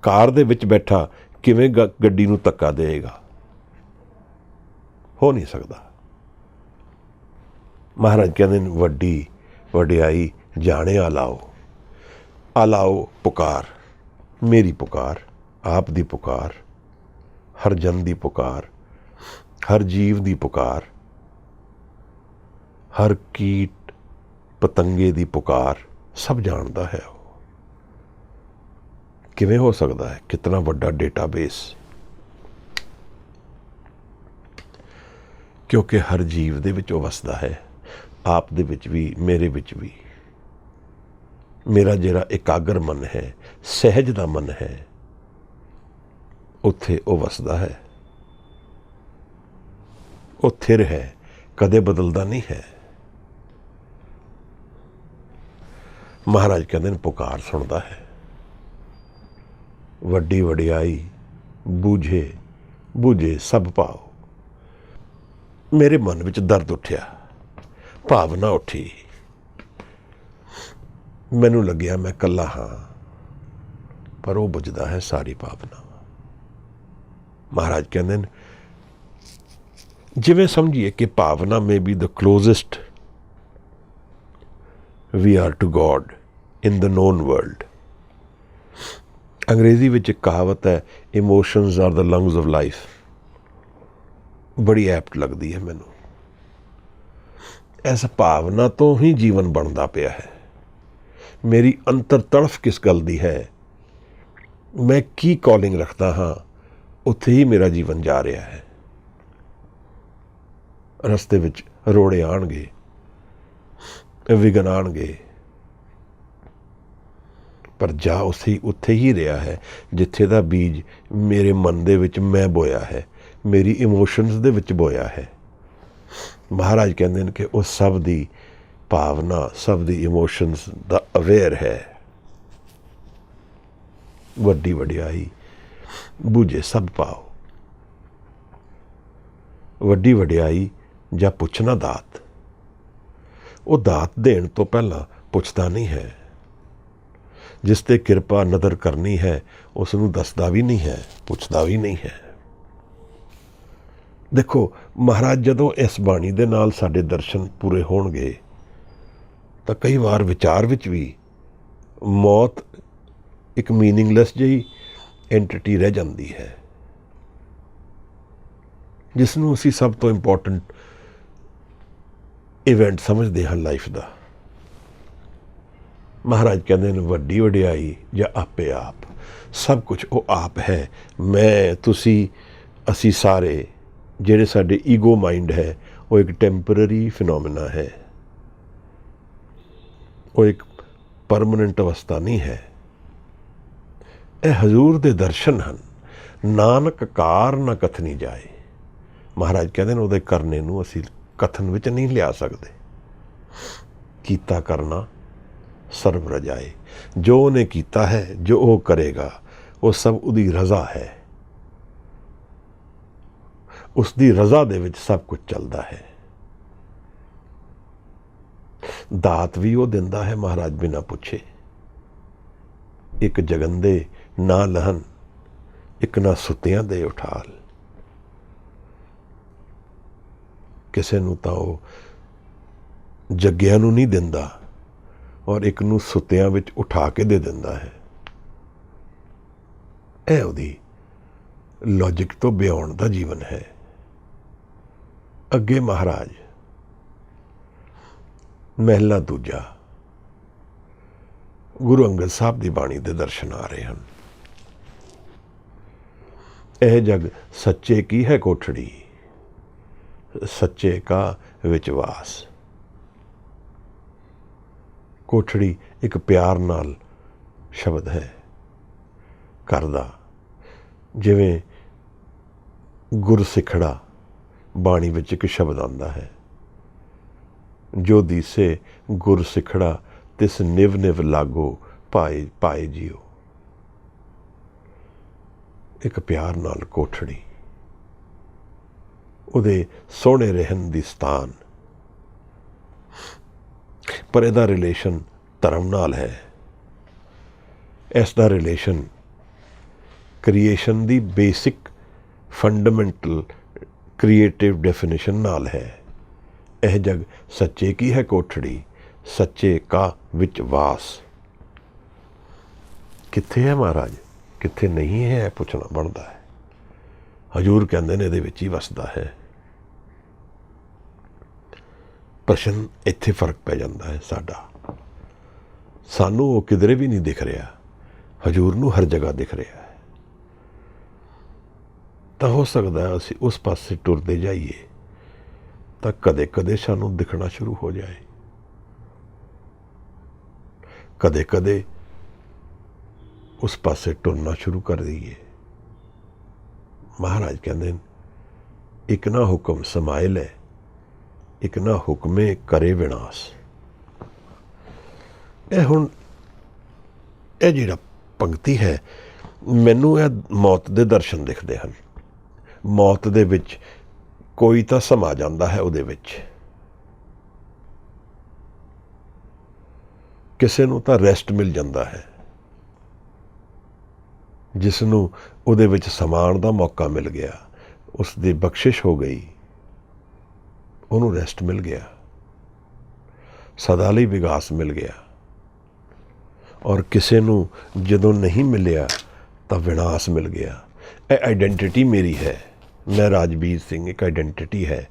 ਕਾਰ ਦੇ ਵਿੱਚ ਬੈਠਾ ਕਿਵੇਂ ਗੱਡੀ ਨੂੰ ਧੱਕਾ ਦੇਗਾ? ਹੋ ਨਹੀਂ ਸਕਦਾ। ਮਹਾਰਾਜ ਕਹਿੰਦੇ ਨੇ ਵੱਡੀ ਵਡਿਆਈ ਜਾਣੇ ਆਲਾਓ। ਆਲਾਓ ਪੁਕਾਰ, ਮੇਰੀ ਪੁਕਾਰ, ਆਪ ਦੀ ਪੁਕਾਰ, ਹਰ ਜਨ ਦੀ ਪੁਕਾਰ, ਹਰ ਜੀਵ ਦੀ ਪੁਕਾਰ, ਹਰ ਕੀਟ ਪਤੰਗੇ ਦੀ ਪੁਕਾਰ ਸਭ ਜਾਣਦਾ ਹੈ ਉਹ। ਕਿਵੇਂ ਹੋ ਸਕਦਾ ਹੈ? ਕਿਤਨਾ ਵੱਡਾ ਡੇਟਾਬੇਸ। ਕਿਉਂਕਿ ਹਰ ਜੀਵ ਦੇ ਵਿੱਚ ਉਹ ਵਸਦਾ ਹੈ, ਆਪ ਦੇ ਵਿੱਚ ਵੀ, ਮੇਰੇ ਵਿੱਚ ਵੀ। ਮੇਰਾ ਜਿਹੜਾ ਇਕਾਗਰ ਮਨ ਹੈ, ਸਹਿਜ ਦਾ ਮਨ ਹੈ, ਉੱਥੇ ਉਹ ਵਸਦਾ ਹੈ। ਉਹ ਥਿਰ ਹੈ, ਕਦੇ ਬਦਲਦਾ ਨਹੀਂ ਹੈ। ਮਹਾਰਾਜ ਕਹਿੰਦੇ ਨੇ ਪੁਕਾਰ ਸੁਣਦਾ ਹੈ। ਵੱਡੀ ਵਡਿਆਈ ਬੂਝੇ ਬੂਝੇ ਸਭ ਭਾਓ। ਮੇਰੇ ਮਨ ਵਿੱਚ ਦਰਦ ਉੱਠਿਆ, ਭਾਵਨਾ ਉੱਠੀ। ਮੈਨੂੰ ਲੱਗਿਆ ਮੈਂ ਇਕੱਲਾ ਹਾਂ, ਪਰ ਉਹ ਬੁਝਦਾ ਹੈ ਸਾਰੀ ਭਾਵਨਾ। ਮਹਾਰਾਜ ਕਹਿੰਦੇ ਨੇ ਜਿਵੇਂ ਸਮਝੀਏ ਕਿ ਭਾਵਨਾ may be the closest we are to god in the known world. Angrezi ਵਿੱਚ ਇੱਕ ਕਹਾਵਤ ਹੈ, emotions are the lungs of life. ਬੜੀ ਐਪਟ ਲੱਗਦੀ ਹੈ ਮੈਨੂੰ। ਇਸ ਭਾਵਨਾ ਤੋਂ ਹੀ ਜੀਵਨ ਬਣਦਾ ਪਿਆ ਹੈ। ਮੇਰੀ ਅੰਤਰ ਤੜਫ ਕਿਸ ਗੱਲ ਦੀ ਹੈ, ਮੈਂ ਕੀ ਕਾਲਿੰਗ ਰੱਖਦਾ ਹਾਂ, ਉੱਥੇ ਹੀ ਮੇਰਾ ਜੀਵਨ ਜਾ ਰਿਹਾ ਹੈ। ਰਸਤੇ ਵਿੱਚ ਰੋੜੇ ਆਉਣਗੇ, ਵਿਘਨ ਆਉਣਗੇ, ਪਰ ਜਾ ਉੱਥੇ ਹੀ ਰਿਹਾ ਹੈ ਜਿੱਥੇ ਦਾ ਬੀਜ ਮੇਰੇ ਮਨ ਦੇ ਵਿੱਚ ਮੈਂ ਬੋਇਆ ਹੈ, ਮੇਰੀ ਇਮੋਸ਼ਨਸ ਦੇ ਵਿੱਚ ਬੋਇਆ ਹੈ। ਮਹਾਰਾਜ ਕਹਿੰਦੇ ਨੇ ਕਿ ਉਹ ਸਭ ਦੀ ਭਾਵਨਾ, ਸਭ ਦੀ ਇਮੋਸ਼ਨਸ ਦਾ ਅਵੇਅਰ ਹੈ। ਵੱਡੀ ਵਡਿਆਈ ਬੂਝੇ ਸਭ ਪਾਓ। ਵੱਡੀ ਵਡਿਆਈ ਜਾਂ ਪੁੱਛਣਾ ਦਾਤ। ਉਹ ਦਾਤ ਦੇਣ ਤੋਂ ਪਹਿਲਾਂ ਪੁੱਛਦਾ ਨਹੀਂ ਹੈ। ਜਿਸ ਤੇ ਕਿਰਪਾ ਨਦਰ ਕਰਨੀ ਹੈ ਉਸ ਨੂੰ ਦੱਸਦਾ ਵੀ ਨਹੀਂ ਹੈ, ਪੁੱਛਦਾ ਵੀ ਨਹੀਂ ਹੈ। ਦੇਖੋ ਮਹਾਰਾਜ ਜਦੋਂ ਇਸ ਬਾਣੀ ਦੇ ਨਾਲ ਸਾਡੇ ਦਰਸ਼ਨ ਪੂਰੇ ਹੋਣਗੇ ਤਾਂ ਕਈ ਵਾਰ ਵਿਚਾਰ ਵਿੱਚ ਵੀ ਮੌਤ ਇੱਕ ਮੀਨਿੰਗਲੈਸ ਜਿਹੀ ਐਂਟਿਟੀ ਰਹਿ ਜਾਂਦੀ ਹੈ, ਜਿਸ ਨੂੰ ਅਸੀਂ ਸਭ ਤੋਂ ਇੰਪੋਰਟੈਂਟ ਇਵੈਂਟ ਸਮਝਦੇ ਹਾਂ ਲਾਈਫ ਦਾ। ਮਹਾਰਾਜ ਕਹਿੰਦੇ ਨੇ ਵੱਡੀ ਵਡਿਆਈ ਜਾਂ ਆਪੇ ਆਪ। ਸਭ ਕੁਝ ਉਹ ਆਪ ਹੈ। ਮੈਂ, ਤੁਸੀਂ, ਅਸੀਂ ਸਾਰੇ ਜਿਹੜੇ ਸਾਡੇ ਈਗੋ ਮਾਈਂਡ ਹੈ ਉਹ ਇੱਕ ਟੈਂਪਰਰੀ ਫਿਨੋਮੀਨਾ ਹੈ, ਉਹ ਇੱਕ ਪਰਮਾਨੈਂਟ ਅਵਸਥਾ ਨਹੀਂ ਹੈ। ਇਹ ਹਜ਼ੂਰ ਦੇ ਦਰਸ਼ਨ ਹਨ। ਨਾਨਕ ਕਾਰ ਨਾ ਕਥਨੀ ਜਾਏ। ਮਹਾਰਾਜ ਕਹਿੰਦੇ ਨੇ ਉਹਦੇ ਕਰਨੇ ਨੂੰ ਅਸੀਂ ਕਥਨ ਵਿੱਚ ਨਹੀਂ ਲਿਆ ਸਕਦੇ। ਕੀਤਾ ਕਰਨਾ ਸਰਬ ਰਜਾਏ। ਜੋ ਉਹਨੇ ਕੀਤਾ ਹੈ, ਜੋ ਉਹ ਕਰੇਗਾ, ਉਹ ਸਭ ਉਹਦੀ ਰਜ਼ਾ ਹੈ। ਉਸ ਦੀ ਰਜ਼ਾ ਦੇ ਵਿੱਚ ਸਭ ਕੁਝ ਚੱਲਦਾ ਹੈ। ਦਾਤ ਵੀ ਉਹ ਦਿੰਦਾ ਹੈ ਮਹਾਰਾਜ ਬਿਨਾਂ ਪੁੱਛੇ। ਇੱਕ ਜਗੰਦੇ ਨਾ ਲਹਨ, ਇੱਕ ਨਾ ਸੁੱਤਿਆਂ ਦੇ ਉਠਾਲ। ਕਿਸੇ ਨੂੰ ਤਾਂ ਉਹ ਜੱਗਿਆਂ ਨੂੰ ਨਹੀਂ ਦਿੰਦਾ ਔਰ ਇੱਕ ਨੂੰ ਸੁੱਤਿਆਂ ਵਿੱਚ ਉਠਾ ਕੇ ਦੇ ਦਿੰਦਾ ਹੈ। ਇਹ ਉਹਦੀ ਲੌਜਿਕ ਤੋਂ ਬਿਯੋਂਡ ਦਾ ਜੀਵਨ ਹੈ। ਅੱਗੇ ਮਹਾਰਾਜ ਮਹਿਲਾ ਦੂਜਾ, ਗੁਰੂ ਅੰਗਦ ਸਾਹਿਬ ਦੀ ਬਾਣੀ ਦੇ ਦਰਸ਼ਨ ਆ ਰਹੇ ਹਨ। ਇਹ ਜਗ ਸੱਚੇ ਕੀ ਹੈ ਕੋਠੜੀ, ਸੱਚੇ ਕਾ ਵਿਚਵਾਸ। ਕੋਠੜੀ ਇੱਕ ਪਿਆਰ ਨਾਲ ਸ਼ਬਦ ਹੈ ਘਰ ਦਾ। ਜਿਵੇਂ ਗੁਰਸਿੱਖੜਾ ਬਾਣੀ ਵਿੱਚ ਇੱਕ ਸ਼ਬਦ ਆਉਂਦਾ ਹੈ, ਜੋ ਦੀਸੇ ਗੁਰਸਿੱਖੜਾ ਤਿਸ ਨਿਵ ਨਿਵ ਲਾਗੋ ਪਾਏ ਪਾਏ ਜੀਓ। ਇੱਕ ਪਿਆਰ ਨਾਲ ਕੋਠੜੀ, ਉਹਦੇ ਸੋਹਣੇ ਰਹਿਣ ਦੀ ਸਥਾਨ। ਪਰ ਇਹਦਾ ਰਿਲੇਸ਼ਨ ਧਰਮ ਨਾਲ ਹੈ। ਇਸ ਦਾ ਰਿਲੇਸ਼ਨ ਕ੍ਰੀਏਸ਼ਨ ਦੀ ਬੇਸਿਕ ਫੰਡਾਮੈਂਟਲ ਕ੍ਰੀਏਟਿਵ ਡੈਫੀਨੇਸ਼ਨ ਨਾਲ ਹੈ। ਇਹ ਜਗ ਸੱਚੇ ਕੀ ਹੈ ਕੋਠੜੀ, ਸੱਚੇ ਕਾ ਵਿੱਚ ਵਾਸ। ਕਿੱਥੇ ਹੈ ਮਹਾਰਾਜ, ਕਿੱਥੇ ਨਹੀਂ ਹੈ, ਪੁੱਛਣਾ ਬਣਦਾ ਹੈ। ਹਜ਼ੂਰ ਕਹਿੰਦੇ ਨੇ ਇਹਦੇ ਵਿੱਚ ਹੀ ਵਸਦਾ ਹੈ। ਪ੍ਰਸ਼ਨ ਇੱਥੇ ਫਰਕ ਪੈ ਜਾਂਦਾ ਹੈ ਸਾਡਾ। ਸਾਨੂੰ ਉਹ ਕਿਧਰੇ ਵੀ ਨਹੀਂ ਦਿਖ ਰਿਹਾ, ਹਜ਼ੂਰ ਨੂੰ ਹਰ ਜਗ੍ਹਾ ਦਿਖ ਰਿਹਾ ਹੈ। ਤਾਂ ਹੋ ਸਕਦਾ ਅਸੀਂ ਉਸ ਪਾਸੇ ਟੁਰਦੇ ਜਾਈਏ ਤਾਂ ਕਦੇ ਕਦੇ ਸਾਨੂੰ ਦਿਖਣਾ ਸ਼ੁਰੂ ਹੋ ਜਾਏ, ਕਦੇ ਕਦੇ ਉਸ ਪਾਸੇ ਟੁਰਨਾ ਸ਼ੁਰੂ ਕਰ ਦਈਏ। ਮਹਾਰਾਜ ਕਹਿੰਦੇ ਨੇ, ਇੱਕ ਨਾ ਹੁਕਮ ਸਮਾਏ ਲੈ, ਇੱਕ ਨਾ ਹੁਕਮੇ ਕਰੇ ਵਿਨਾਸ਼। ਇਹ ਜਿਹੜਾ ਪੰਕਤੀ ਹੈ, ਮੈਨੂੰ ਇਹ ਮੌਤ ਦੇ ਦਰਸ਼ਨ ਦਿਖਦੇ ਹਨ। ਮੌਤ ਦੇ ਵਿੱਚ ਕੋਈ ਤਾਂ ਸਮਾ ਜਾਂਦਾ ਹੈ, ਉਹਦੇ ਵਿੱਚ ਕਿਸੇ ਨੂੰ ਤਾਂ ਰੈਸਟ ਮਿਲ ਜਾਂਦਾ ਹੈ, ਜਿਸ ਨੂੰ ਉਹਦੇ ਵਿੱਚ ਸਮਾਉਣ ਦਾ ਮੌਕਾ ਮਿਲ ਗਿਆ, ਉਸ ਦੀ ਬਖਸ਼ਿਸ਼ ਹੋ ਗਈ, ਉਹਨੂੰ ਰੈਸਟ ਮਿਲ ਗਿਆ, ਸਦਾ ਲਈ ਵਿਗਾਸ ਮਿਲ ਗਿਆ। ਔਰ ਕਿਸੇ ਨੂੰ ਜਦੋਂ ਨਹੀਂ ਮਿਲਿਆ ਤਾਂ ਵਿਨਾਸ਼ ਮਿਲ ਗਿਆ। ਇਹ ਆਈਡੈਂਟੀਟੀ ਮੇਰੀ ਹੈ, ਮੈਂ ਰਾਜਵੀਰ ਸਿੰਘ ਇੱਕ ਆਈਡੈਂਟੀਟੀ ਹੈ।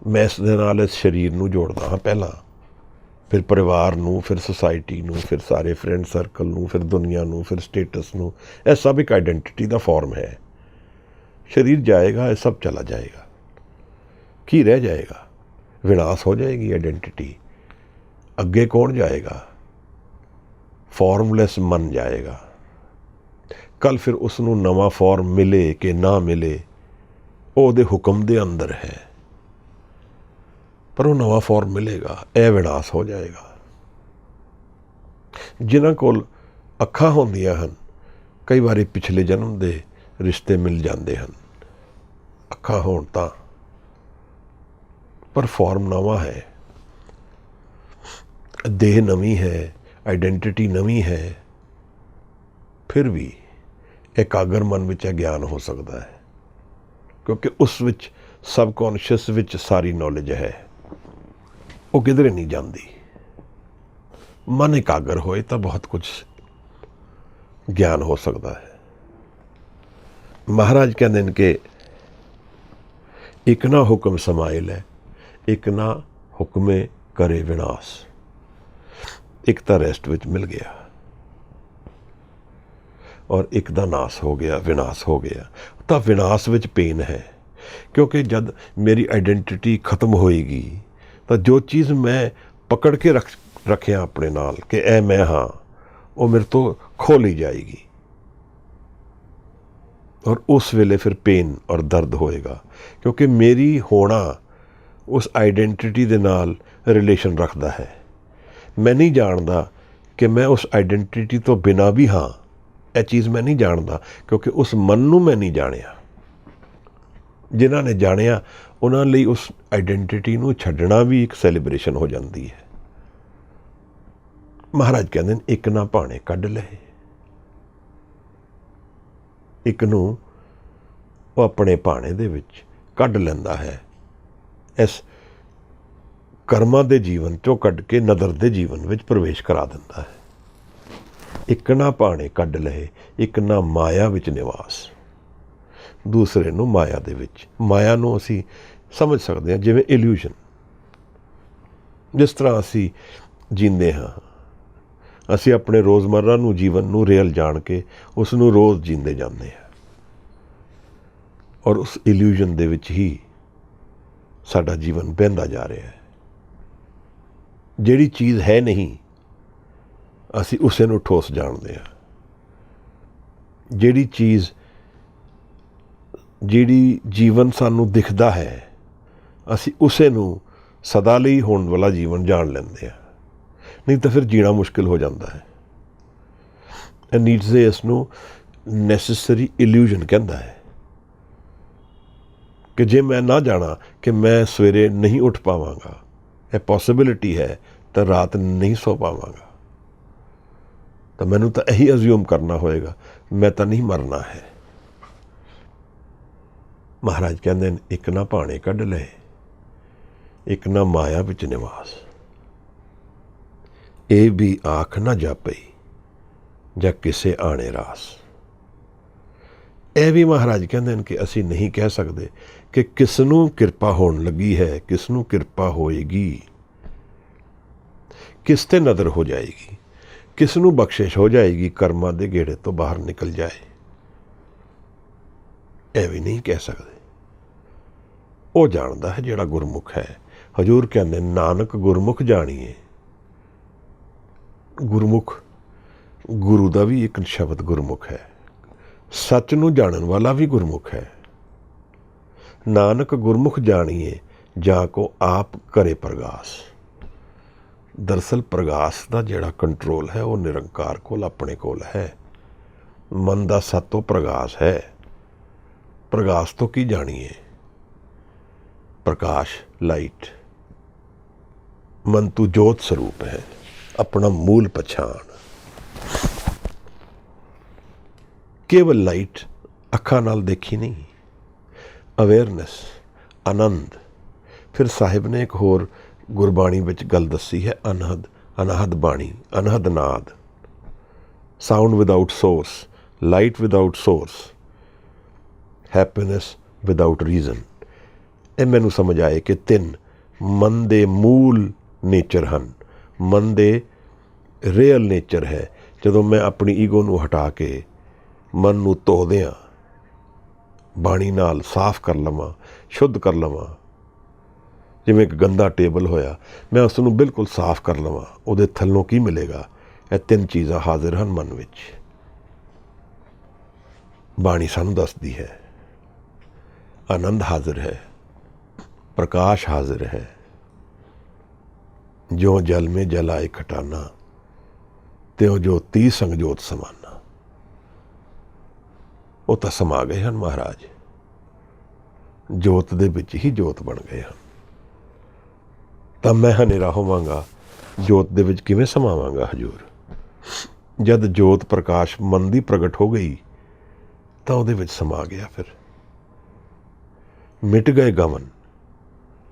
ਮੈਂ ਇਸ ਦੇ ਨਾਲ ਇਸ ਸਰੀਰ ਨੂੰ ਜੋੜਦਾ ਹਾਂ ਪਹਿਲਾਂ, ਫਿਰ ਪਰਿਵਾਰ ਨੂੰ, ਫਿਰ ਸੁਸਾਇਟੀ ਨੂੰ, ਫਿਰ ਸਾਰੇ ਫਰੈਂਡ ਸਰਕਲ ਨੂੰ, ਫਿਰ ਦੁਨੀਆ ਨੂੰ, ਫਿਰ ਸਟੇਟਸ ਨੂੰ। ਇਹ ਸਭ ਇੱਕ ਆਈਡੈਂਟੀਟੀ ਦਾ ਫਾਰਮ ਹੈ। ਸਰੀਰ ਜਾਏਗਾ, ਇਹ ਸਭ ਚਲਾ ਜਾਏਗਾ। ਕੀ ਰਹਿ ਜਾਏਗਾ? ਵਿਨਾਸ਼ ਹੋ ਜਾਏਗੀ ਆਈਡੈਂਟੀਟੀ। ਅੱਗੇ ਕੌਣ ਜਾਏਗਾ? ਫਾਰਮਲੈਸ ਮਨ ਜਾਏਗਾ। ਕੱਲ ਫਿਰ ਉਸ ਨੂੰ ਨਵਾਂ ਫਾਰਮ ਮਿਲੇ ਕਿ ਨਾ ਮਿਲੇ, ਉਹ ਉਹਦੇ ਹੁਕਮ ਦੇ ਅੰਦਰ ਹੈ, ਪਰ ਉਹ ਨਵਾਂ ਫਾਰਮ ਮਿਲੇਗਾ। ਇਹ ਵਿਨਾਸ਼ ਹੋ ਜਾਏਗਾ। ਜਿਨ੍ਹਾਂ ਕੋਲ ਅੱਖਾਂ ਹੁੰਦੀਆਂ ਹਨ, ਕਈ ਵਾਰੀ ਪਿਛਲੇ ਜਨਮ ਦੇ ਰਿਸ਼ਤੇ ਮਿਲ ਜਾਂਦੇ ਹਨ, ਅੱਖਾਂ ਹੋਣ ਤਾਂ, ਪਰ ਫਾਰਮ ਨਵਾਂ ਹੈ, ਦੇਹ ਨਵੀਂ ਹੈ, ਆਈਡੈਂਟੀਟੀ ਨਵੀਂ ਹੈ। ਫਿਰ ਵੀ ਇਕਾਗਰ ਮਨ ਵਿੱਚ ਇਹ ਗਿਆਨ ਹੋ ਸਕਦਾ ਹੈ, ਕਿਉਂਕਿ ਉਸ ਵਿੱਚ ਸਬਕੌਨਸ਼ੀਅਸ ਵਿੱਚ ਸਾਰੀ ਨੌਲੇਜ ਹੈ, ਉਹ ਕਿਧਰੇ ਨਹੀਂ ਜਾਂਦੀ। ਮਨ ਇਕਾਗਰ ਹੋਏ ਤਾਂ ਬਹੁਤ ਕੁਝ ਗਿਆਨ ਹੋ ਸਕਦਾ ਹੈ। ਮਹਾਰਾਜ ਕਹਿੰਦੇ ਨੇ ਕਿ ਇੱਕ ਨਾ ਹੁਕਮ ਸਮਾਏ ਲੈ, ਇੱਕ ਨਾ ਹੁਕਮੇ ਕਰੇ ਵਿਨਾਸ਼। ਇੱਕ ਤਾਂ ਰੈਸਟ ਵਿੱਚ ਮਿਲ ਗਿਆ ਔਰ ਇੱਕ ਦਾ ਨਾਸ ਹੋ ਗਿਆ, ਵਿਨਾਸ਼ ਹੋ ਗਿਆ। ਤਾਂ ਵਿਨਾਸ਼ ਵਿੱਚ ਪੇਨ ਹੈ, ਕਿਉਂਕਿ ਜਦ ਮੇਰੀ ਆਈਡੈਂਟੀਟੀ ਖਤਮ ਹੋਏਗੀ ਤਾਂ ਜੋ ਚੀਜ਼ ਮੈਂ ਪਕੜ ਕੇ ਰੱਖਿਆ ਆਪਣੇ ਨਾਲ ਕਿ ਇਹ ਮੈਂ ਹਾਂ, ਉਹ ਮੇਰੇ ਤੋਂ ਖੋਹ ਲਈ ਜਾਏਗੀ। ਔਰ ਉਸ ਵੇਲੇ ਫਿਰ ਪੇਨ ਔਰ ਦਰਦ ਹੋਏਗਾ, ਕਿਉਂਕਿ ਮੇਰੀ ਹੋਣਾ ਉਸ ਆਈਡੈਂਟੀਟੀ ਦੇ ਨਾਲ ਰਿਲੇਸ਼ਨ ਰੱਖਦਾ ਹੈ। ਮੈਂ ਨਹੀਂ ਜਾਣਦਾ ਕਿ ਮੈਂ ਉਸ ਆਈਡੈਂਟੀਟੀ ਤੋਂ ਬਿਨਾਂ ਵੀ ਹਾਂ। ਇਹ ਚੀਜ਼ ਮੈਂ ਨਹੀਂ ਜਾਣਦਾ, ਕਿਉਂਕਿ ਉਸ ਮਨ ਨੂੰ ਮੈਂ ਨਹੀਂ ਜਾਣਿਆ। ਜਿਨ੍ਹਾਂ ਨੇ ਜਾਣਿਆ, ਉਹਨਾਂ ਲਈ ਉਸ ਆਈਡੈਂਟੀਟੀ ਨੂੰ ਛੱਡਣਾ ਵੀ ਇੱਕ ਸੈਲੀਬ੍ਰੇਸ਼ਨ ਹੋ ਜਾਂਦੀ ਹੈ। ਮਹਾਰਾਜ ਕਹਿੰਦੇ ਨੇ ਇੱਕ ਨਾ ਭਾਣੇ ਕੱਢ ਲਏ। ਇੱਕ ਨੂੰ ਉਹ ਆਪਣੇ ਭਾਣੇ ਦੇ ਵਿੱਚ ਕੱਢ ਲੈਂਦਾ ਹੈ, ਇਸ ਕਰਮਾਂ ਦੇ ਜੀਵਨ 'ਚੋਂ ਕੱਢ ਕੇ ਨਦਰ ਦੇ ਜੀਵਨ ਵਿੱਚ ਪ੍ਰਵੇਸ਼ ਕਰਾ ਦਿੰਦਾ ਹੈ। ਇੱਕ ਨਾ ਭਾਣੇ ਕੱਢ ਲਏ, ਇੱਕ ਨਾ ਮਾਇਆ ਵਿੱਚ ਨਿਵਾਸ। ਦੂਸਰੇ ਨੂੰ ਮਾਇਆ ਦੇ ਵਿੱਚ, ਮਾਇਆ ਨੂੰ ਅਸੀਂ ਸਮਝ ਸਕਦੇ ਹਾਂ ਜਿਵੇਂ ਇਲੂਜ਼ਨ। ਜਿਸ ਤਰ੍ਹਾਂ ਅਸੀਂ ਜੀਂਦੇ ਹਾਂ, ਅਸੀਂ ਆਪਣੇ ਰੋਜ਼ਮर्रा ਨੂੰ ਜੀਵਨ ਨੂੰ ਰੀਅਲ ਜਾਣ ਕੇ ਉਸ ਨੂੰ ਰੋਜ਼ ਜੀਂਦੇ ਜਾਂਦੇ ਹਾਂ, ਔਰ ਉਸ ਇਲੂਜ਼ਨ ਦੇ ਵਿੱਚ ਹੀ ਸਾਡਾ ਜੀਵਨ ਬਹਿੰਦਾ ਜਾ ਰਿਹਾ ਹੈ। ਜਿਹੜੀ ਚੀਜ਼ ਹੈ ਨਹੀਂ, ਅਸੀਂ ਉਸੇ ਨੂੰ ਠੋਸ ਜਾਣਦੇ ਹਾਂ। ਜਿਹੜੀ ਜੀਵਨ ਸਾਨੂੰ ਦਿਖਦਾ ਹੈ, ਅਸੀਂ ਉਸੇ ਨੂੰ ਸਦਾ ਲਈ ਹੋਣ ਵਾਲਾ ਜੀਵਨ ਜਾਣ ਲੈਂਦੇ ਹਾਂ। ਨਹੀਂ ਤਾਂ ਫਿਰ ਜੀਣਾ ਮੁਸ਼ਕਿਲ ਹੋ ਜਾਂਦਾ ਹੈ। ਨੀਟਜ਼ੇ ਇਸ ਨੂੰ ਨੈਸੈਸਰੀ ਇਲੂਜ਼ਨ ਕਹਿੰਦਾ ਹੈ ਕਿ ਜੇ ਮੈਂ ਨਾ ਜਾਣਾ ਕਿ ਮੈਂ ਸਵੇਰੇ ਨਹੀਂ ਉੱਠ ਪਾਵਾਂਗਾ, ਇਹ ਪੋਸੀਬਿਲਿਟੀ ਹੈ, ਤਾਂ ਰਾਤ ਨਹੀਂ ਸੋ ਪਾਵਾਂਗਾ, ਤਾਂ ਮੈਨੂੰ ਤਾਂ ਇਹੀ ਅਜ਼ਿਊਮ ਕਰਨਾ ਹੋਏਗਾ ਮੈਂ ਤਾਂ ਨਹੀਂ ਮਰਨਾ ਹੈ। ਮਹਾਰਾਜ ਕਹਿੰਦੇ ਨੇ ਇੱਕ ਨਾ ਭਾਣੇ ਕੱਢ ਲਏ, ਇੱਕ ਨਾ ਮਾਇਆ ਵਿੱਚ ਨਿਵਾਸ। ਇਹ ਵੀ ਆਖ ਨਾ ਜਾਪਈ ਜਾਂ ਕਿਸੇ ਆਣੇ ਰਾਸ। ਇਹ ਵੀ ਮਹਾਰਾਜ ਕਹਿੰਦੇ ਨੇ ਕਿ ਅਸੀਂ ਨਹੀਂ ਕਹਿ ਸਕਦੇ ਕਿ ਕਿਸ ਨੂੰ ਕਿਰਪਾ ਹੋਣ ਲੱਗੀ ਹੈ, ਕਿਸ ਨੂੰ ਕਿਰਪਾ ਹੋਏਗੀ, ਕਿਸ ਤੇ ਨਜ਼ਰ ਹੋ ਜਾਏਗੀ, ਕਿਸ ਨੂੰ ਬਖਸ਼ਿਸ਼ ਹੋ ਜਾਏਗੀ, ਕਰਮਾਂ ਦੇ ਗੇੜੇ ਤੋਂ ਬਾਹਰ ਨਿਕਲ ਜਾਏ। ਇਹ ਵੀ ਨਹੀਂ ਕਹਿ ਸਕਦੇ। ਉਹ ਜਾਣਦਾ ਹੈ ਜਿਹੜਾ ਗੁਰਮੁਖ ਹੈ। ਹਜ਼ੂਰ ਕਹਿੰਦੇ ਨਾਨਕ ਗੁਰਮੁਖ ਜਾਣੀਏ। ਗੁਰਮੁਖ, ਗੁਰੂ ਦਾ ਵੀ ਇੱਕ ਸ਼ਬਦ ਗੁਰਮੁਖ ਹੈ। ਸੱਚ ਨੂੰ ਜਾਣਨ ਵਾਲਾ ਵੀ ਗੁਰਮੁਖ ਹੈ। ਨਾਨਕ ਗੁਰਮੁਖ ਜਾਣੀਏ ਜਾਂ ਕੋ ਆਪ ਕਰੇ ਪ੍ਰਗਾਸ। ਦਰਅਸਲ ਪ੍ਰਗਾਸ ਦਾ ਜਿਹੜਾ ਕੰਟਰੋਲ ਹੈ ਉਹ ਨਿਰੰਕਾਰ ਕੋਲ, ਆਪਣੇ ਕੋਲ ਹੈ। ਮਨ ਦਾ ਸਤੋਂ ਪ੍ਰਗਾਸ ਹੈ। ਪ੍ਰਗਾਸ ਤੋਂ ਕੀ ਜਾਣੀਏ? ਪ੍ਰਕਾਸ਼, ਲਾਈਟ। ਮਨ ਤੂੰ ਜੋਤ ਸਰੂਪ ਹੈ, ਆਪਣਾ ਮੂਲ ਪਛਾਣ। ਕੇਵਲ ਲਾਈਟ ਅੱਖਾਂ ਨਾਲ ਦੇਖੀ ਨਹੀਂ, ਅਵੇਅਰਨੈਸ, ਆਨੰਦ। ਫਿਰ ਸਾਹਿਬ ਨੇ ਇੱਕ ਹੋਰ ਗੁਰਬਾਣੀ ਵਿੱਚ ਗੱਲ ਦੱਸੀ ਹੈ, ਅਨਹਦ, ਅਨਹਦ ਬਾਣੀ, ਅਨਹਦ ਨਾਦ। Sound without source, light without source, happiness without reason. ਇਹ ਮੈਨੂੰ ਸਮਝ ਆਏ ਕਿ ਤਿੰਨ ਮਨ ਦੇ ਮੂਲ ਨੇਚਰ ਹਨ। ਮਨ ਦੇ ਰੀਅਲ ਨੇਚਰ ਹੈ। ਜਦੋਂ ਮੈਂ ਆਪਣੀ ਈਗੋ ਨੂੰ ਹਟਾ ਕੇ ਮਨ ਨੂੰ ਧੋ ਦਿਆਂ, ਬਾਣੀ ਨਾਲ ਸਾਫ਼ ਕਰ ਲਵਾਂ, ਸ਼ੁੱਧ ਕਰ ਲਵਾਂ, ਜਿਵੇਂ ਇੱਕ ਗੰਦਾ ਟੇਬਲ ਹੋਇਆ, ਮੈਂ ਉਸ ਨੂੰ ਬਿਲਕੁਲ ਸਾਫ਼ ਕਰ ਲਵਾਂ, ਉਹਦੇ ਥੱਲੋਂ ਕੀ ਮਿਲੇਗਾ? ਇਹ ਤਿੰਨ ਚੀਜ਼ਾਂ ਹਾਜ਼ਰ ਹਨ ਮਨ ਵਿੱਚ। ਬਾਣੀ ਸਾਨੂੰ ਦੱਸਦੀ ਹੈ। ਆਨੰਦ ਹਾਜ਼ਰ ਹੈ, ਪ੍ਰਕਾਸ਼ ਹਾਜ਼ਰ ਹੈ। ਜੋ ਜਲ ਮੇ ਜਲਾਏ ਖਟਾਨਾ, ਤਿਉ ਜੋਤੀ ਸੰਗਜੋਤ ਸਮਾਨਾ। ਉਹ ਤਾਂ ਸਮਾ ਗਏ ਹਨ ਮਹਾਰਾਜ, ਜੋਤ ਦੇ ਵਿੱਚ ਹੀ ਜੋਤ ਬਣ ਗਏ ਹਨ। ਤਾਂ ਮੈਂ ਹਨੇਰਾ ਹੋਵਾਂਗਾ, ਜੋਤ ਦੇ ਵਿੱਚ ਕਿਵੇਂ ਸਮਾਵਾਂਗਾ ਹਜ਼ੂਰ? ਜਦ ਜੋਤ ਪ੍ਰਕਾਸ਼ ਮਨ ਦੀ ਪ੍ਰਗਟ ਹੋ ਗਈ ਤਾਂ ਉਹਦੇ ਵਿੱਚ ਸਮਾ ਗਿਆ। ਫਿਰ ਮਿਟ ਗਏ ਗਮਨ,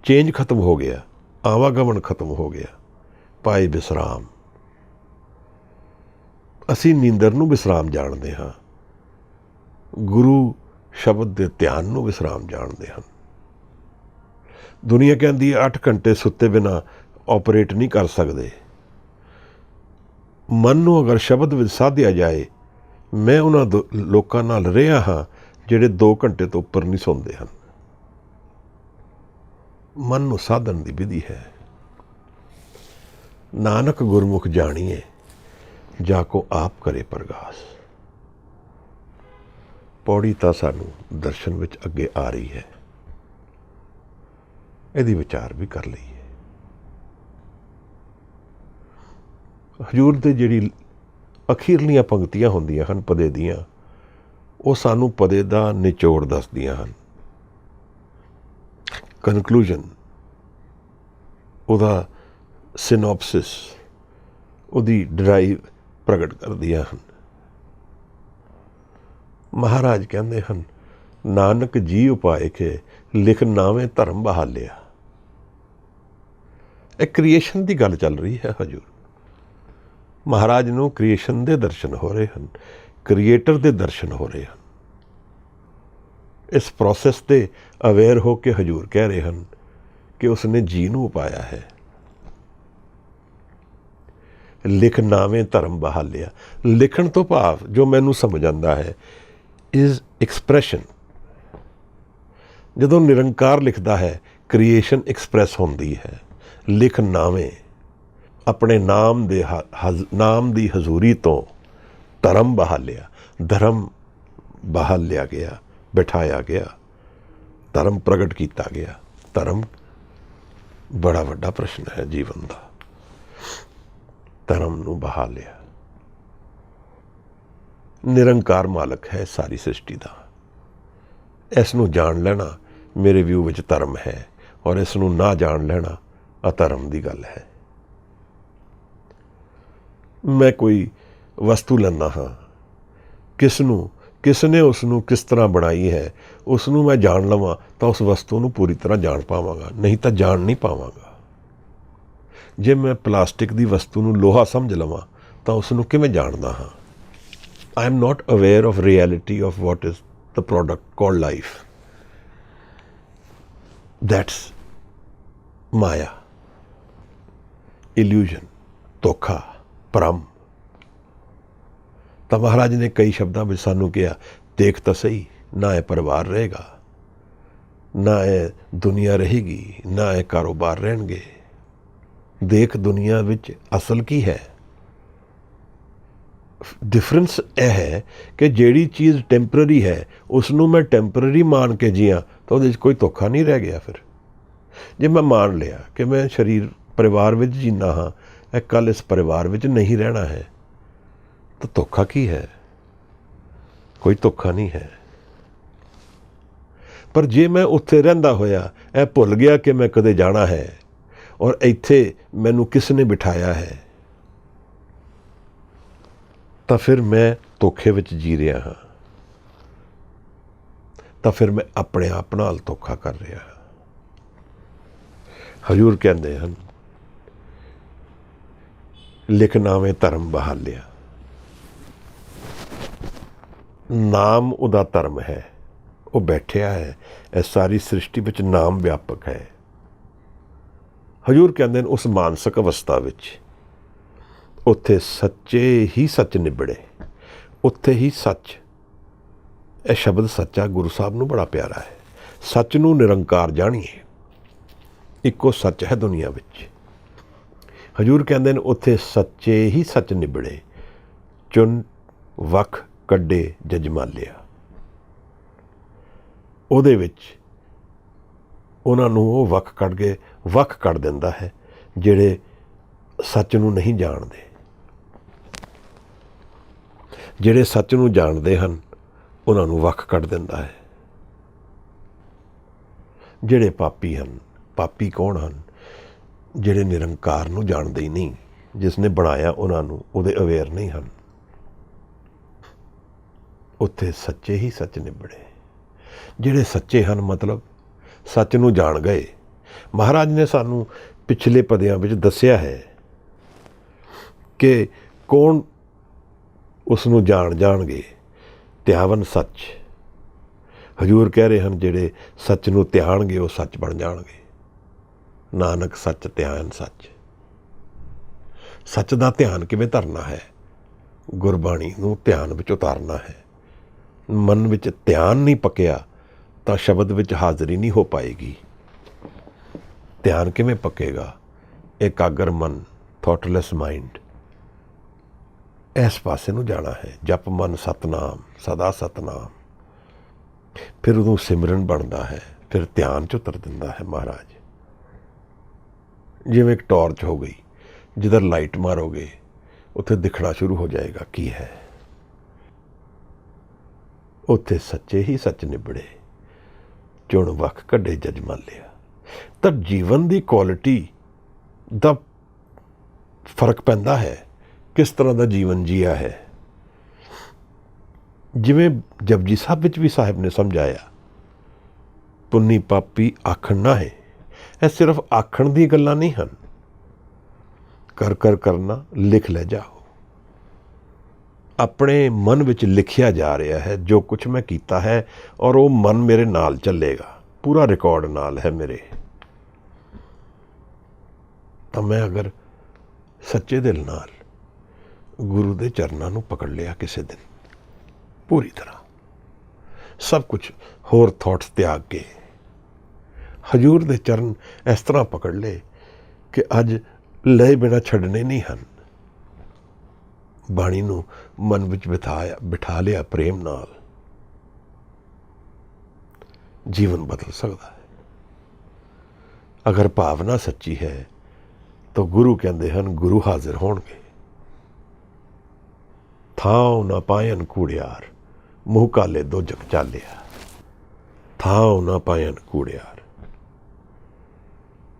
ਚੇਂਜ ਖਤਮ ਹੋ ਗਿਆ, ਆਵਾਗਮਨ ਖਤਮ ਹੋ ਗਿਆ, ਪਾਏ ਵਿਸਰਾਮ। ਅਸੀਂ ਨੀਂਦਰ ਨੂੰ ਵਿਸਰਾਮ ਜਾਣਦੇ ਹਾਂ, ਗੁਰੂ ਸ਼ਬਦ ਦੇ ਧਿਆਨ ਨੂੰ ਵਿਸਰਾਮ ਜਾਣਦੇ ਹਨ। ਦੁਨੀਆ ਕਹਿੰਦੀ ਹੈ 8 ਘੰਟੇ ਸੁੱਤੇ ਬਿਨਾਂ ਆਪਰੇਟ ਨਹੀਂ ਕਰ ਸਕਦੇ। ਮਨ ਨੂੰ ਅਗਰ ਸ਼ਬਦ ਵਿੱਚ ਸਾਧਿਆ ਜਾਏ, ਮੈਂ ਉਹਨਾਂ ਲੋਕਾਂ ਨਾਲ ਰਿਹਾ ਹਾਂ ਜਿਹੜੇ 2 ਘੰਟੇ ਤੋਂ ਉੱਪਰ ਨਹੀਂ ਸੌਂਦੇ ਹਨ। ਮਨ ਨੂੰ ਸਾਧਨ ਦੀ ਵਿਧੀ ਹੈ। ਨਾਨਕ ਗੁਰਮੁਖ ਜਾਣੀਏ ਜਾ ਕੋ ਆਪ ਕਰੇ ਪ੍ਰਗਾਸ। ਪੌੜੀ ਤਾਂ ਸਾਨੂੰ ਦਰਸ਼ਨ ਵਿੱਚ ਅੱਗੇ ਆ ਰਹੀ ਹੈ, ਇਹਦੀ ਵਿਚਾਰ ਵੀ ਕਰ ਲਈਏ। ਹਜ਼ੂਰ ਦੇ ਜਿਹੜੀ ਅਖੀਰਲੀਆਂ ਪੰਕਤੀਆਂ ਹੁੰਦੀਆਂ ਹਨ ਪਦੇ ਦੀਆਂ, ਉਹ ਸਾਨੂੰ ਪਦੇ ਦਾ ਨਿਚੋੜ ਦੱਸਦੀਆਂ ਹਨ। ਕਨਕਲੂਜਨ, ਉਹਦਾ ਸਿਨੋਪਸਿਸ, ਉਹਦੀ ਡਰਾਈਵ ਪ੍ਰਗਟ ਕਰਦੀਆਂ ਹਨ। ਮਹਾਰਾਜ ਕਹਿੰਦੇ ਹਨ, ਨਾਨਕ ਜੀ ਉਪਾਏ ਕੇ ਲਿਖ ਨਾਵੇਂ ਧਰਮ ਬਹਾਲਿਆ। ਇਹ ਕ੍ਰੀਏਸ਼ਨ ਦੀ ਗੱਲ ਚੱਲ ਰਹੀ ਹੈ ਹਜੂਰ। ਮਹਾਰਾਜ ਨੂੰ ਕ੍ਰੀਏਸ਼ਨ ਦੇ ਦਰਸ਼ਨ ਹੋ ਰਹੇ ਹਨ, ਕ੍ਰੀਏਟਰ ਦੇ ਦਰਸ਼ਨ ਹੋ ਰਹੇ ਹਨ। ਇਸ ਪ੍ਰੋਸੈਸ ਤੇ ਅਵੇਅਰ ਹੋ ਕੇ ਹਜੂਰ ਕਹਿ ਰਹੇ ਹਨ ਕਿ ਉਸਨੇ ਜੀ ਨੂੰ ਉਪਾਇਆ ਹੈ। ਲਿਖ ਨਾਵੇਂ ਧਰਮ ਬਹਾਲਿਆ। ਲਿਖਣ ਤੋਂ ਭਾਵ ਜੋ ਮੈਨੂੰ ਸਮਝ ਆਉਂਦਾ ਹੈ ਇਜ਼ ਐਕਸਪ੍ਰੈਸ਼ਨ। ਜਦੋਂ ਨਿਰੰਕਾਰ ਲਿਖਦਾ ਹੈ, ਕ੍ਰੀਏਸ਼ਨ ਐਕਸਪ੍ਰੈਸ ਹੁੰਦੀ ਹੈ। ਲਿਖ ਨਾਵੇਂ, ਆਪਣੇ ਨਾਮ ਦੀ ਹਜ਼ੂਰੀ ਤੋਂ ਧਰਮ ਬਹਾਲਿਆ। ਧਰਮ ਬਹਾਲ ਲਿਆ ਗਿਆ, ਬਿਠਾਇਆ ਗਿਆ, ਧਰਮ ਪ੍ਰਗਟ ਕੀਤਾ ਗਿਆ। ਧਰਮ ਬੜਾ ਵੱਡਾ ਪ੍ਰਸ਼ਨ ਹੈ ਜੀਵਨ ਦਾ। ਧਰਮ ਨੂੰ ਬਹਾਲਿਆ। ਨਿਰੰਕਾਰ ਮਾਲਕ ਹੈ ਸਾਰੀ ਸ੍ਰਿਸ਼ਟੀ ਦਾ। ਇਸ ਨੂੰ ਜਾਣ ਲੈਣਾ ਮੇਰੇ ਵਿਊ ਵਿੱਚ ਧਰਮ ਹੈ, ਔਰ ਇਸ ਨੂੰ ਨਾ ਜਾਣ ਲੈਣਾ ਅਧਰਮ ਦੀ ਗੱਲ ਹੈ। ਮੈਂ ਕੋਈ ਵਸਤੂ ਲੈਂਦਾ ਹਾਂ, ਕਿਸ ਨੇ ਉਸ ਨੂੰ ਕਿਸ ਤਰ੍ਹਾਂ ਬਣਾਈ ਹੈ, ਉਸ ਨੂੰ ਮੈਂ ਜਾਣ ਲਵਾਂ ਤਾਂ ਉਸ ਵਸਤੂ ਨੂੰ ਪੂਰੀ ਤਰ੍ਹਾਂ ਜਾਣ ਪਾਵਾਂਗਾ, ਨਹੀਂ ਤਾਂ ਜਾਣ ਨਹੀਂ ਪਾਵਾਂਗਾ। ਜੇ ਮੈਂ ਪਲਾਸਟਿਕ ਦੀ ਵਸਤੂ ਨੂੰ ਲੋਹਾ ਸਮਝ ਲਵਾਂ ਤਾਂ ਉਸ ਨੂੰ ਕਿਵੇਂ ਜਾਣਦਾ ਹਾਂ? I am not aware of reality of what is the product called life. That's Maya, illusion, ਧੋਖਾ, ਭਰਮ। ਤਾਂ ਮਹਾਰਾਜ ਨੇ ਕਈ ਸ਼ਬਦਾਂ ਵਿੱਚ ਸਾਨੂੰ ਕਿਹਾ, ਦੇਖ ਤਾਂ ਸਹੀ, ਨਾ ਇਹ ਪਰਿਵਾਰ ਰਹੇਗਾ, ਨਾ ਇਹ ਦੁਨੀਆ ਰਹੇਗੀ, ਨਾ ਇਹ ਕਾਰੋਬਾਰ ਰਹਿਣਗੇ। ਦੇਖ ਦੁਨੀਆ ਵਿੱਚ ਅਸਲ ਕੀ ਹੈ। ਡਿਫਰੈਂਸ ਇਹ ਹੈ ਕਿ ਜਿਹੜੀ ਚੀਜ਼ ਟੈਂਪਰਰੀ ਹੈ ਉਸ ਨੂੰ ਮੈਂ ਟੈਂਪਰਰੀ ਮਾਨ ਕੇ ਜੀਆਂ ਤਾਂ ਉਹਦੇ 'ਚ ਕੋਈ ਧੋਖਾ ਨਹੀਂ ਰਹਿ ਗਿਆ। ਫਿਰ ਜੇ ਮੈਂ ਮਾਨ ਲਿਆ ਕਿ ਮੈਂ ਪਰਿਵਾਰ ਵਿੱਚ ਜੀਣਾ ਹਾਂ, ਇਹ ਕੱਲ੍ਹ ਇਸ ਪਰਿਵਾਰ ਵਿੱਚ ਨਹੀਂ ਰਹਿਣਾ ਹੈ, ਤਾਂ ਧੋਖਾ ਕੀ ਹੈ? ਕੋਈ ਧੋਖਾ ਨਹੀਂ ਹੈ। ਪਰ ਜੇ ਮੈਂ ਉੱਥੇ ਰਹਿੰਦਾ ਹੋਇਆ ਇਹ ਭੁੱਲ ਗਿਆ ਕਿ ਮੈਂ ਕਦੇ ਜਾਣਾ ਹੈ ਔਰ ਇੱਥੇ ਮੈਨੂੰ ਕਿਸ ਨੇ ਬਿਠਾਇਆ ਹੈ, ਤਾਂ ਫਿਰ ਮੈਂ ਧੋਖੇ ਵਿੱਚ ਜੀ ਰਿਹਾ ਹਾਂ। ਤਾਂ ਫਿਰ ਮੈਂ ਆਪਣੇ ਆਪ ਨਾਲ ਧੋਖਾ ਕਰ ਰਿਹਾ ਹਾਂ। ਹਜ਼ੂਰ ਕਹਿੰਦੇ ਹਨ, ਲਿਖ ਨਾਵੇਂ ਧਰਮ ਬਹਾਲਿਆ। ਨਾਮ ਉਹਦਾ ਧਰਮ ਹੈ। ਉਹ ਬੈਠਿਆ ਹੈ ਇਹ ਸਾਰੀ ਸ੍ਰਿਸ਼ਟੀ ਵਿੱਚ, ਨਾਮ ਵਿਆਪਕ ਹੈ। ਹਜ਼ੂਰ ਕਹਿੰਦੇ ਨੇ ਉਸ ਮਾਨਸਿਕ ਅਵਸਥਾ ਵਿੱਚ ਉੱਥੇ ਸੱਚੇ ਹੀ ਸੱਚ ਨਿਬੜੇ। ਉੱਥੇ ਹੀ ਸੱਚ, ਇਹ ਸ਼ਬਦ ਸੱਚਾ ਗੁਰੂ ਸਾਹਿਬ ਨੂੰ ਬੜਾ ਪਿਆਰਾ ਹੈ। ਸੱਚ ਨੂੰ ਨਿਰੰਕਾਰ ਜਾਣੀਏ, ਇੱਕੋ ਸੱਚ ਹੈ ਦੁਨੀਆ ਵਿੱਚ। ਹਜ਼ੂਰ ਕਹਿੰਦੇ ਨੇ ਉੱਥੇ ਸੱਚੇ ਹੀ ਸੱਚ ਨਿਬੜੇ, ਚੁਣ ਵੱਖ ਕੱਢੇ ਜਜਮਾਲਿਆ। ਉਹਦੇ ਵਿੱਚ ਉਹਨਾਂ ਨੂੰ ਉਹ ਵੱਖ ਕੱਢ ਦਿੰਦਾ ਹੈ ਜਿਹੜੇ ਸੱਚ ਨੂੰ ਨਹੀਂ ਜਾਣਦੇ। ਜਿਹੜੇ ਸੱਚ ਨੂੰ ਜਾਣਦੇ ਹਨ ਉਹਨਾਂ ਨੂੰ ਵੱਖ ਕੱਢ ਦਿੰਦਾ ਹੈ। ਜਿਹੜੇ ਪਾਪੀ ਹਨ, ਪਾਪੀ ਕੌਣ ਹਨ? ਜਿਹੜੇ ਨਿਰੰਕਾਰ ਨੂੰ ਜਾਣਦੇ ਹੀ ਨਹੀਂ, ਜਿਸ ਨੇ ਬਣਾਇਆ ਉਹਨਾਂ ਨੂੰ, ਉਹਦੇ ਅਵੇਅਰ ਨਹੀਂ ਹਨ। ਉੱਥੇ ਸੱਚੇ ਹੀ ਸੱਚ ਨਿਬੜੇ। ਜਿਹੜੇ ਸੱਚੇ ਹਨ ਮਤਲਬ ਸੱਚ ਨੂੰ ਜਾਣ ਗਏ। ਮਹਾਰਾਜ ਨੇ ਸਾਨੂੰ ਪਿਛਲੇ ਪਦਿਆਂ ਵਿੱਚ ਦੱਸਿਆ ਹੈ ਕਿ ਕੌਣ ਉਸ ਨੂੰ ਜਾਣਗੇ। ਧਿਆਵਨ ਸੱਚ। ਹਜ਼ੂਰ ਕਹਿ ਰਹੇ ਹਨ, ਜਿਹੜੇ ਸੱਚ ਨੂੰ ਧਿਆਣਗੇ ਉਹ ਸੱਚ ਬਣ ਜਾਣਗੇ। ਨਾਨਕ ਸੱਚ ਧਿਆਨ ਸੱਚ। ਸੱਚ ਦਾ ਧਿਆਨ ਕਿਵੇਂ ਧਰਨਾ ਹੈ? ਗੁਰਬਾਣੀ ਨੂੰ ਧਿਆਨ ਵਿੱਚ ਉਤਾਰਨਾ ਹੈ। ਮਨ ਵਿੱਚ ਧਿਆਨ ਨਹੀਂ ਪੱਕਿਆ ਤਾਂ ਸ਼ਬਦ ਵਿੱਚ ਹਾਜ਼ਰੀ ਨਹੀਂ ਹੋ ਪਾਏਗੀ। ਧਿਆਨ ਕਿਵੇਂ ਪੱਕੇਗਾ? ਇਕਾਗਰ ਮਨ, ਥੋਟਲੈਸ ਮਾਈਂਡ, ਇਸ ਪਾਸੇ ਨੂੰ ਜਾਣਾ ਹੈ। ਜਪ ਮਨ ਸਤਨਾਮ, ਸਦਾ ਸਤਨਾਮ। ਫਿਰ ਉਦੋਂ ਸਿਮਰਨ ਬਣਦਾ ਹੈ, ਫਿਰ ਧਿਆਨ 'ਚ ਉਤਰ ਦਿੰਦਾ ਹੈ ਮਹਾਰਾਜ। ਜਿਵੇਂ ਇੱਕ ਟਾਰਚ ਹੋ ਗਈ, ਜਿੱਧਰ ਲਾਈਟ ਮਾਰੋਗੇ ਉੱਥੇ ਦਿਖਣਾ ਸ਼ੁਰੂ ਹੋ ਜਾਏਗਾ ਕੀ ਹੈ। ਉੱਥੇ ਸੱਚੇ ਹੀ ਸੱਚ ਨਿਬੜੇ, ਚੁਣ ਵੱਖ ਕੱਢੇ ਜਜਮਾਲਿਆ। ਤਾਂ ਜੀਵਨ ਦੀ ਕੁਆਲਿਟੀ ਦਾ ਫਰਕ ਪੈਂਦਾ ਹੈ ਕਿਸ ਤਰ੍ਹਾਂ ਦਾ ਜੀਵਨ ਜੀਆ ਹੈ। ਜਿਵੇਂ ਜਪਜੀ ਸਾਹਿਬ ਵਿੱਚ ਵੀ ਸਾਹਿਬ ਨੇ ਸਮਝਾਇਆ, ਪੁੰਨੀ ਪਾਪੀ ਆਖਣ ਨਾ ਹੈ। ਇਹ ਸਿਰਫ ਆਖਣ ਦੀ ਗੱਲਾਂ ਨਹੀਂ ਹਨ। ਕਰ ਕਰ ਕਰਨਾ, ਲਿਖ ਲੈ ਜਾਓ। ਆਪਣੇ ਮਨ ਵਿੱਚ ਲਿਖਿਆ ਜਾ ਰਿਹਾ ਹੈ ਜੋ ਕੁਛ ਮੈਂ ਕੀਤਾ ਹੈ, ਔਰ ਉਹ ਮਨ ਮੇਰੇ ਨਾਲ ਚੱਲੇਗਾ, ਪੂਰਾ ਰਿਕਾਰਡ ਨਾਲ ਹੈ ਮੇਰੇ। ਤਾਂ ਮੈਂ ਅਗਰ ਸੱਚੇ ਦਿਲ ਨਾਲ ਗੁਰੂ ਦੇ ਚਰਨਾਂ ਨੂੰ ਪਕੜ ਲਿਆ ਕਿਸੇ ਦਿਨ ਪੂਰੀ ਤਰ੍ਹਾਂ, ਸਭ ਕੁਛ ਹੋਰ ਥਾਟਸ ਤਿਆਗ ਕੇ ਹਜ਼ੂਰ ਦੇ ਚਰਨ ਇਸ ਤਰ੍ਹਾਂ ਪਕੜ ਲਏ ਕਿ ਅੱਜ ਲਏ ਬਿਨਾਂ ਛੱਡਣੇ ਨਹੀਂ ਹਨ। ਬਾਣੀ ਨੂੰ ਮਨ ਵਿੱਚ ਬਿਠਾ ਲਿਆ ਪ੍ਰੇਮ ਨਾਲ, ਜੀਵਨ ਬਦਲ ਸਕਦਾ ਹੈ। ਅਗਰ ਭਾਵਨਾ ਸੱਚੀ ਹੈ ਤਾਂ ਗੁਰੂ ਕਹਿੰਦੇ ਹਨ ਗੁਰੂ ਹਾਜ਼ਰ ਹੋਣਗੇ। ਥਾਉ ਨਾ ਪਾਇਨ ਕੂੜਿਆਰ, ਮੂੰਹ ਕਾਲੇ ਦੋਜਕ ਚਾਲਿਆ। ਥਾਉ ਨਾ ਪਾਇਨ ਕੂੜਿਆਰ,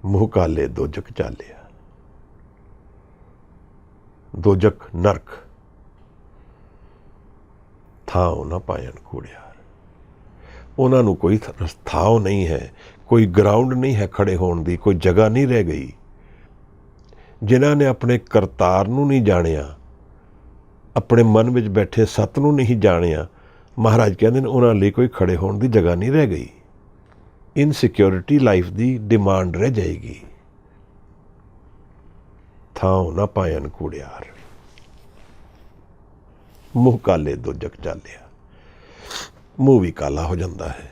ਮੂੰਹ ਕਾਲੇ ਦੋਜਕ ਚਾਲਿਆ। ਦੋਜਕ ਨਰਕ, ਥਾਉ ਨਾ ਪਾਇਨ ਕੂੜਿਆਰ। ਉਹਨਾਂ ਨੂੰ ਕੋਈ ਥਾਉ ਨਹੀਂ ਹੈ, ਕੋਈ ਗਰਾਊਂਡ ਨਹੀਂ ਹੈ ਖੜੇ ਹੋਣ ਦੀ, ਕੋਈ ਜਗ੍ਹਾ ਨਹੀਂ ਰਹਿ ਗਈ। ਜਿਨ੍ਹਾਂ ਨੇ ਆਪਣੇ ਕਰਤਾਰ ਨੂੰ ਨਹੀਂ ਜਾਣਿਆ, ਆਪਣੇ ਮਨ ਵਿੱਚ ਬੈਠੇ ਸੱਤ ਨੂੰ ਨਹੀਂ ਜਾਣਿਆ, ਮਹਾਰਾਜ ਕਹਿੰਦੇ ਨੇ ਉਹਨਾਂ ਲਈ ਕੋਈ ਖੜੇ ਹੋਣ ਦੀ ਜਗ੍ਹਾ ਨਹੀਂ ਰਹਿ ਗਈ। ਇਨਸਿਕਿਉਰਿਟੀ ਲਾਈਫ ਦੀ ਡਿਮਾਂਡ ਰਹਿ ਜਾਏਗੀ। ਥਾਉ ਨਾ ਪਾਇਨ ਕੂੜਿਆਰ, ਮੂੰਹ ਕਾਲੇ ਦੋਜਕ ਚਾਲਿਆ। ਮੂੰਹ ਵੀ ਕਾਲਾ ਹੋ ਜਾਂਦਾ ਹੈ।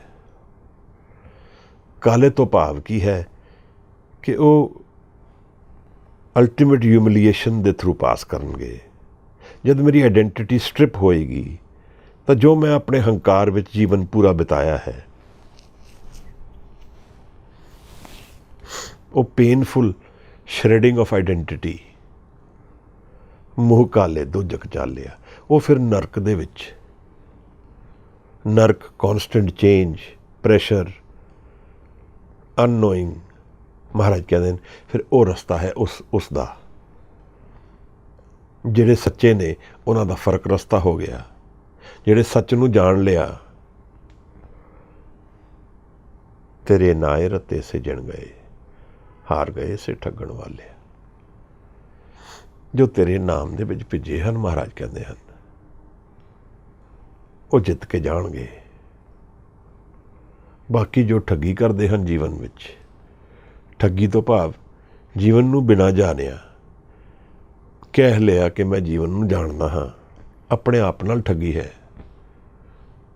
ਕਾਲੇ ਤੋਂ ਭਾਵ ਕੀ ਹੈ ਕਿ ਉਹ ਅਲਟੀਮੇਟ ਹਿਊਮਿਲੀਏਸ਼ਨ ਦੇ ਥਰੂ ਪਾਸ ਕਰਨਗੇ। ਜਦ ਮੇਰੀ ਆਈਡੈਂਟਿਟੀ ਸਟ੍ਰਿਪ ਹੋਏਗੀ ਤਾਂ ਜੋ ਮੈਂ ਆਪਣੇ ਹੰਕਾਰ ਵਿੱਚ ਜੀਵਨ ਪੂਰਾ ਬਿਤਾਇਆ ਹੈ, ਉਹ ਪੇਨਫੁਲ ਸ਼੍ਰੈਡਿੰਗ ਆਫ ਆਈਡੈਂਟਿਟੀ, ਮੂੰਹ ਕਾਲੇ ਦੋਜਕ ਚਾਲਿਆ, ਉਹ ਫਿਰ ਨਰਕ ਦੇ ਵਿੱਚ, ਨਰਕ ਕੌਨਸਟੈਂਟ ਚੇਂਜ, ਪ੍ਰੈਸ਼ਰ, ਅਨਨੋਇੰਗ। ਮਹਾਰਾਜ ਕਹਿੰਦੇ ਨੇ ਫਿਰ ਉਹ ਰਸਤਾ ਹੈ ਉਸ ਦਾ। ਜਿਹੜੇ ਸੱਚੇ ਨੇ ਉਹਨਾਂ ਦਾ ਫਰਕ ਰਸਤਾ ਹੋ ਗਿਆ। ਜਿਹੜੇ ਸੱਚ ਨੂੰ ਜਾਣ ਲਿਆ, ਤੇਰੇ ਨਾਏ ਰਤੇ ਸਿਜਣ ਗਏ, ਹਾਰ ਗਏ ਸੇ ਠੱਗਣ ਵਾਲੇ। ਜੋ ਤੇਰੇ ਨਾਮ ਦੇ ਵਿੱਚ ਭਿੱਜੇ ਹਨ, ਮਹਾਰਾਜ ਕਹਿੰਦੇ ਹਨ, ਉਹ ਜਿੱਤ ਕੇ ਜਾਣਗੇ। ਬਾਕੀ ਜੋ ਠੱਗੀ ਕਰਦੇ ਹਨ ਜੀਵਨ ਵਿੱਚ, ਠੱਗੀ ਤੋਂ ਭਾਵ ਜੀਵਨ ਨੂੰ ਬਿਨਾਂ ਜਾਣਿਆ ਕਹਿ ਲਿਆ ਕਿ ਮੈਂ ਜੀਵਨ ਨੂੰ ਜਾਣਦਾ ਹਾਂ, ਆਪਣੇ ਆਪ ਨਾਲ ਠੱਗੀ ਹੈ।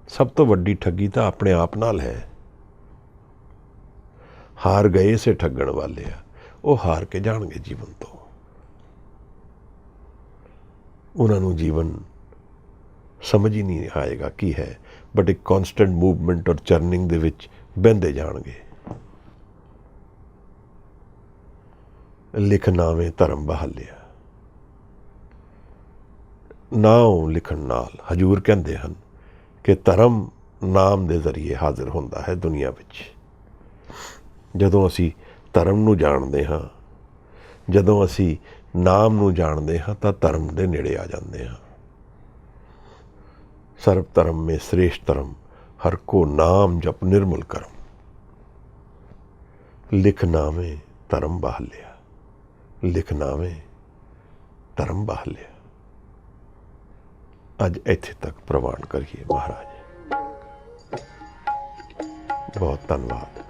ਸਭ ਤੋਂ ਵੱਡੀ ਠੱਗੀ ਤਾਂ ਆਪਣੇ ਆਪ ਨਾਲ ਹੈ। ਹਾਰ ਗਏ ਸੇ ਠੱਗਣ ਵਾਲੇ ਆ, ਉਹ ਹਾਰ ਕੇ ਜਾਣਗੇ ਜੀਵਨ ਤੋਂ। ਉਹਨਾਂ ਨੂੰ ਜੀਵਨ ਸਮਝ ਹੀ ਨਹੀਂ ਆਏਗਾ ਕੀ ਹੈ, ਬਟ ਇੱਕ ਕੌਨਸਟੈਂਟ ਮੂਵਮੈਂਟ ਔਰ ਚਰਨਿੰਗ ਦੇ ਵਿੱਚ ਬਹਿੰਦੇ ਜਾਣਗੇ। ਲਿਖ ਨਾਵੇਂ ਧਰਮ ਬਹਾਲਿਆ। ਨਾਮ ਲਿਖਣ ਨਾਲ ਹਜ਼ੂਰ ਕਹਿੰਦੇ ਹਨ ਕਿ ਧਰਮ ਨਾਮ ਦੇ ਜ਼ਰੀਏ ਹਾਜ਼ਰ ਹੁੰਦਾ ਹੈ ਦੁਨੀਆ ਵਿੱਚ। ਜਦੋਂ ਅਸੀਂ ਧਰਮ ਨੂੰ ਜਾਣਦੇ ਹਾਂ, ਜਦੋਂ ਅਸੀਂ ਨਾਮ ਨੂੰ ਜਾਣਦੇ ਹਾਂ, ਤਾਂ ਧਰਮ ਦੇ ਨੇੜੇ ਆ ਜਾਂਦੇ ਹਾਂ। ਸਰਬ ਧਰਮ ਮੇਂ ਸ੍ਰੇਸ਼ਟ ਧਰਮ, ਹਰ ਕੋ ਨਾਮ ਜਪ ਨਿਰਮਲ ਕਰਮ। ਲਿਖ ਨਾਵੇਂ ਧਰਮ ਬਹਾਲਿਆ, ਲਿਖ ਨਾਵੇਂ ਧਰਮ ਬਹਾਲਿਆ। ਅੱਜ ਇੱਥੇ ਤੱਕ ਪ੍ਰਵਾਨ ਕਰੀਏ ਮਹਾਰਾਜ। ਬਹੁਤ ਧੰਨਵਾਦ।